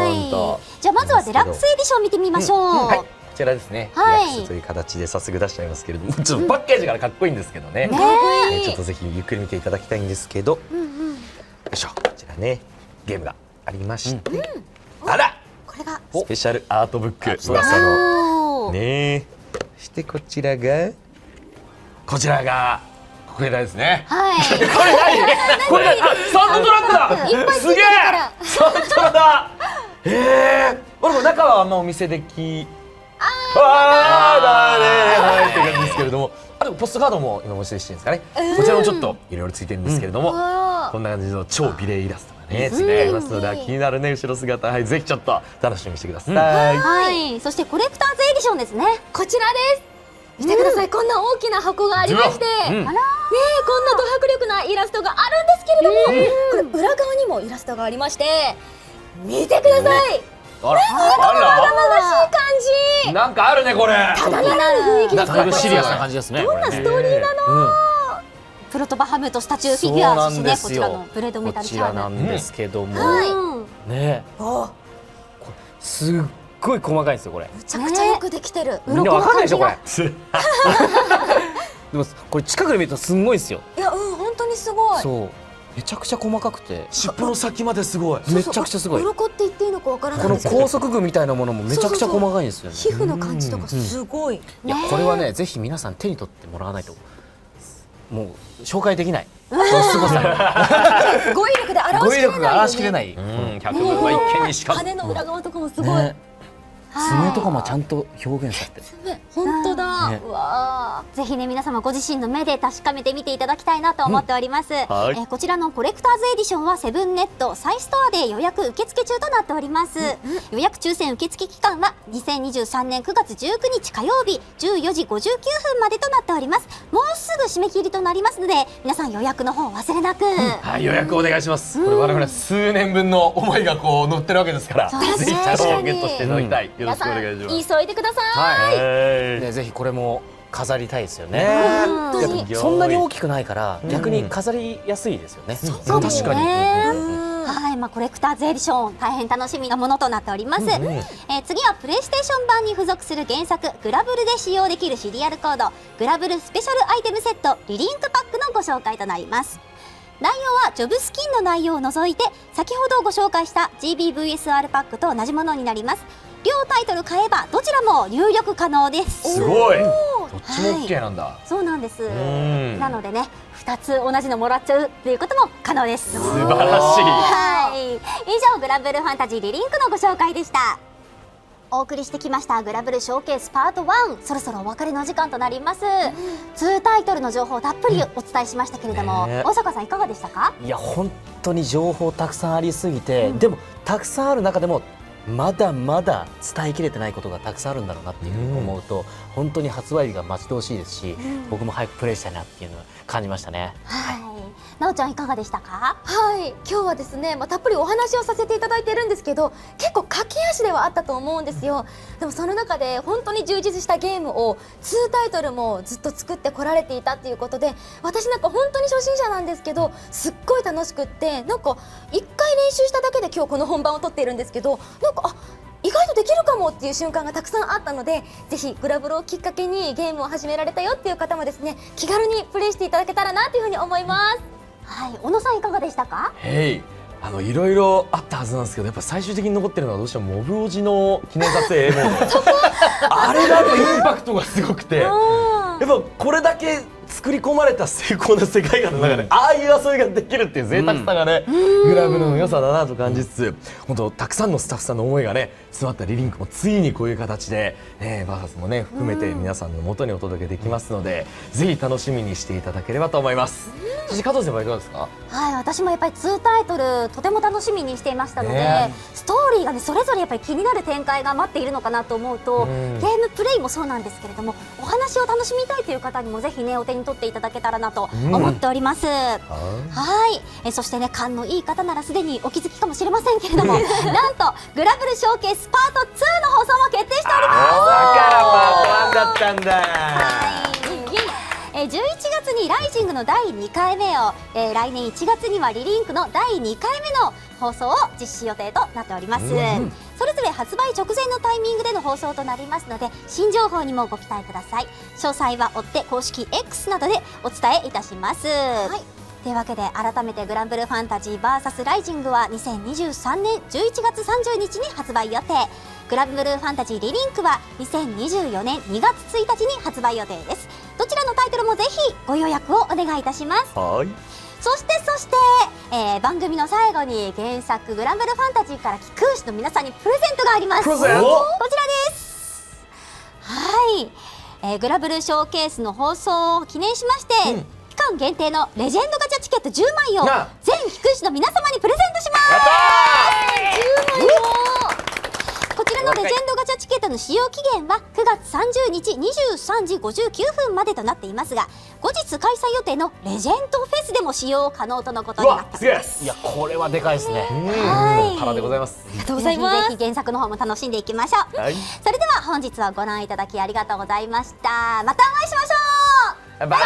S2: い。じゃあまずはデラックスエディション見てみましょう。
S1: はい、こちらですね。デラックスという形で早速出しちゃいますけれども、ちょっとパッケージからかっこいいんですけどね。ちょっとぜひゆっくり見ていただきたいんですけど、よいしょ、こちらね、ゲームがありまして、あら、
S2: これが
S1: スペシャルアートブック、噂のね。そしてこちらがこれですね。
S2: はい。
S1: これサウンドトラックだ。
S2: いっぱいついてる
S1: すげえ。サウンドトラックだ。俺も中はあんまお見せできだねって感じですけれども、あとポストカードも今お見せしてるんですかね。こちらもちょっといろいろついてるんですけれども、こんな感じの超美麗イラストがねついていますので、気になるね後ろ姿、はい、ぜひちょっと楽しみにしてください。
S2: はい。そしてコレクターズエディションですね。
S3: こちらです。見てください、こんな大きな箱がありまして、ねえ、こんなド迫力なイラストがあるんですけれども、これ裏側にもイラストがありまして、見てください。
S1: あら、
S3: まがまがしい感じ。
S1: なんかあるねこれ。
S3: ただならぬ雰囲気です。
S4: だいぶシリアスな感じですね。
S3: どんなストーリーなの？
S2: プロトバハムートスタチューフィギュア、そしてねこちらのブレードメタルチャーム。
S4: こちらなんですけども、ね、すっごい細かいんですよこれ。
S3: めちゃくちゃよくできてる。
S4: みんなわかんないでしょこれ。でもこれ近くで見るとすんごいですよ。
S3: いや、本当にすごい。
S4: そう、めちゃくちゃ細かくて、
S1: 尻尾の先まですごい。
S4: めちゃくちゃすごい。
S3: 鱗って言っていいのかわからない
S4: この高速具みたいなものもめちゃくちゃ細かいんですよね。
S3: 皮膚の感じとかすごい。
S4: いや、これはね、ぜひ皆さん手に取ってもらわないともう紹介できない。この凄さ。
S3: 語彙力で表しきれないよね。
S4: 語彙力が表しきれない。
S1: 百分は一見にしかず。
S3: 羽の裏側とかもすごい。
S4: 爪とかもちゃんと表現されてる。
S3: 本当だ。
S2: うわー、ぜひね皆様ご自身の目で確かめてみていただきたいなと思っております。こちらのコレクターズエディションはセブンネットサイストアで予約受付中となっております。予約抽選受付期間は2023年9月19日火曜日14時59分までとなっております。もうすぐ締め切りとなりますので、皆さん予約の方忘れなく。
S1: はい、予約お願いします。これ我々数年分の思いがこう乗ってるわけですから、ぜひゲットしていただきたい。よろしくお願いします。
S3: 急いでください。
S4: ね、ぜひこれも飾りたいですよね。
S1: そ
S4: んなに大きくないから逆に飾りやすいですよね。
S2: そうですね。はい、コレクターズエディション大変楽しみなものとなっております。次はプレイステーション版に付属する原作グラブルで使用できるシリアルコードグラブルスペシャルアイテムセットリリンクパックのご紹介となります。内容はジョブスキンの内容を除いて先ほどご紹介した GBVSR パックと同じものになります。両タイトル買えばどちらも入力可能です。
S1: すごい。どっちも OK なんだ。
S2: そうなんです。なのでね、2つ同じのもらっちゃうっていうことも可能です。
S1: 素晴らしい。
S2: はい。以上グランブルーファンタジーリリンクのご紹介でした。お送りしてきましたグラブルショーケースパート1、そろそろお別れの時間となります。2タイトルの情報をたっぷりお伝えしましたけれども、大阪さんいかがでしたか？
S4: いや本当に情報たくさんありすぎて、でもたくさんある中でもまだまだ伝えきれてないことがたくさんあるんだろうなっていうふうに思うと、本当に発売日が待ち遠しいですし、僕も早くプレイしたいなっていうのを感じましたね。
S2: なおちゃんいかがでしたか？
S3: はい、今日はですね、たっぷりお話をさせていただいているんですけど、結構駆け足ではあったと思うんですよ。でもその中で本当に充実したゲームを2タイトルもずっと作ってこられていたっていうことで、私なんか本当に初心者なんですけど、すっごい楽しくって、なんか1回練習しただけで今日この本番を撮っているんですけど、なんか意外とできるかもっていう瞬間がたくさんあったので、ぜひグラブルをきっかけにゲームを始められたよっていう方もですね、気軽にプレイしていただけたらなというふうに思います。
S2: はい、小野さんいかがでしたか？
S1: いろいろあったはずなんですけど、やっぱ最終的に残ってるのはどうしてもモブおじの記念撮影もあれがやっぱインパクトがすごくて、やっぱこれだけ作り込まれた精巧な世界観の中で、ああいう遊びができるっていう贅沢さがね、グラブルの良さだなと感じつつ、本当たくさんのスタッフさんの思いがね詰まったリリンクもついにこういう形で、バーサスもね含めて皆さんの元にお届けできますので、ぜひ楽しみにしていただければと思います。そして加藤先輩いかがですか？
S2: はい、私もやっぱり2タイトルとても楽しみにしていましたので、ストーリーがねそれぞれやっぱり気になる展開が待っているのかなと思うと、ゲームプレイもそうなんですけれども、お話を楽しみたいという方にもぜひねお手に取っていただけたらなと思っております。はい、そしてね勘のいい方ならすでにお気づきかもしれませんけれどもなんとグラブルショーケースパート2の放送も決定しております。
S1: だからパート1だったんだ。
S2: 11月にライジングの第2回目を、来年1月にはリリンクの第2回目の放送を実施予定となっております。それぞれ発売直前のタイミングでの放送となりますので、新情報にもご期待ください。詳細は追って公式 X などでお伝えいたします。というわけで改めてグランブルファンタジー VS ライジングは2023年11月30日に発売予定。グランブルファンタジーリリンクは2024年2月1日に発売予定です。どちらのタイトルもぜひご予約をお願いいたします。そして番組の最後に原作グランブルファンタジーから貴公子の皆さんにプレゼントがあります。こちらです。はい、グラブルショーケースの放送を記念しまして、期間限定のレジェンドガチャチケット10枚を全貴公子の皆様にプレゼントします。10枚をこちらのレジェンドガチャチケットの使用期限は9月30日23時59分までとなっていますが、後日開催予定のレジェンドフェスでも使用可能とのことになっています。
S4: いやこれはでかいですね。
S1: パラでございます。
S2: ありがとうございます。ぜひ原作の方も楽しんでいきましょう。それでは本日はご覧いただきありがとうございました。またお会いしましょう。
S1: バイバイ。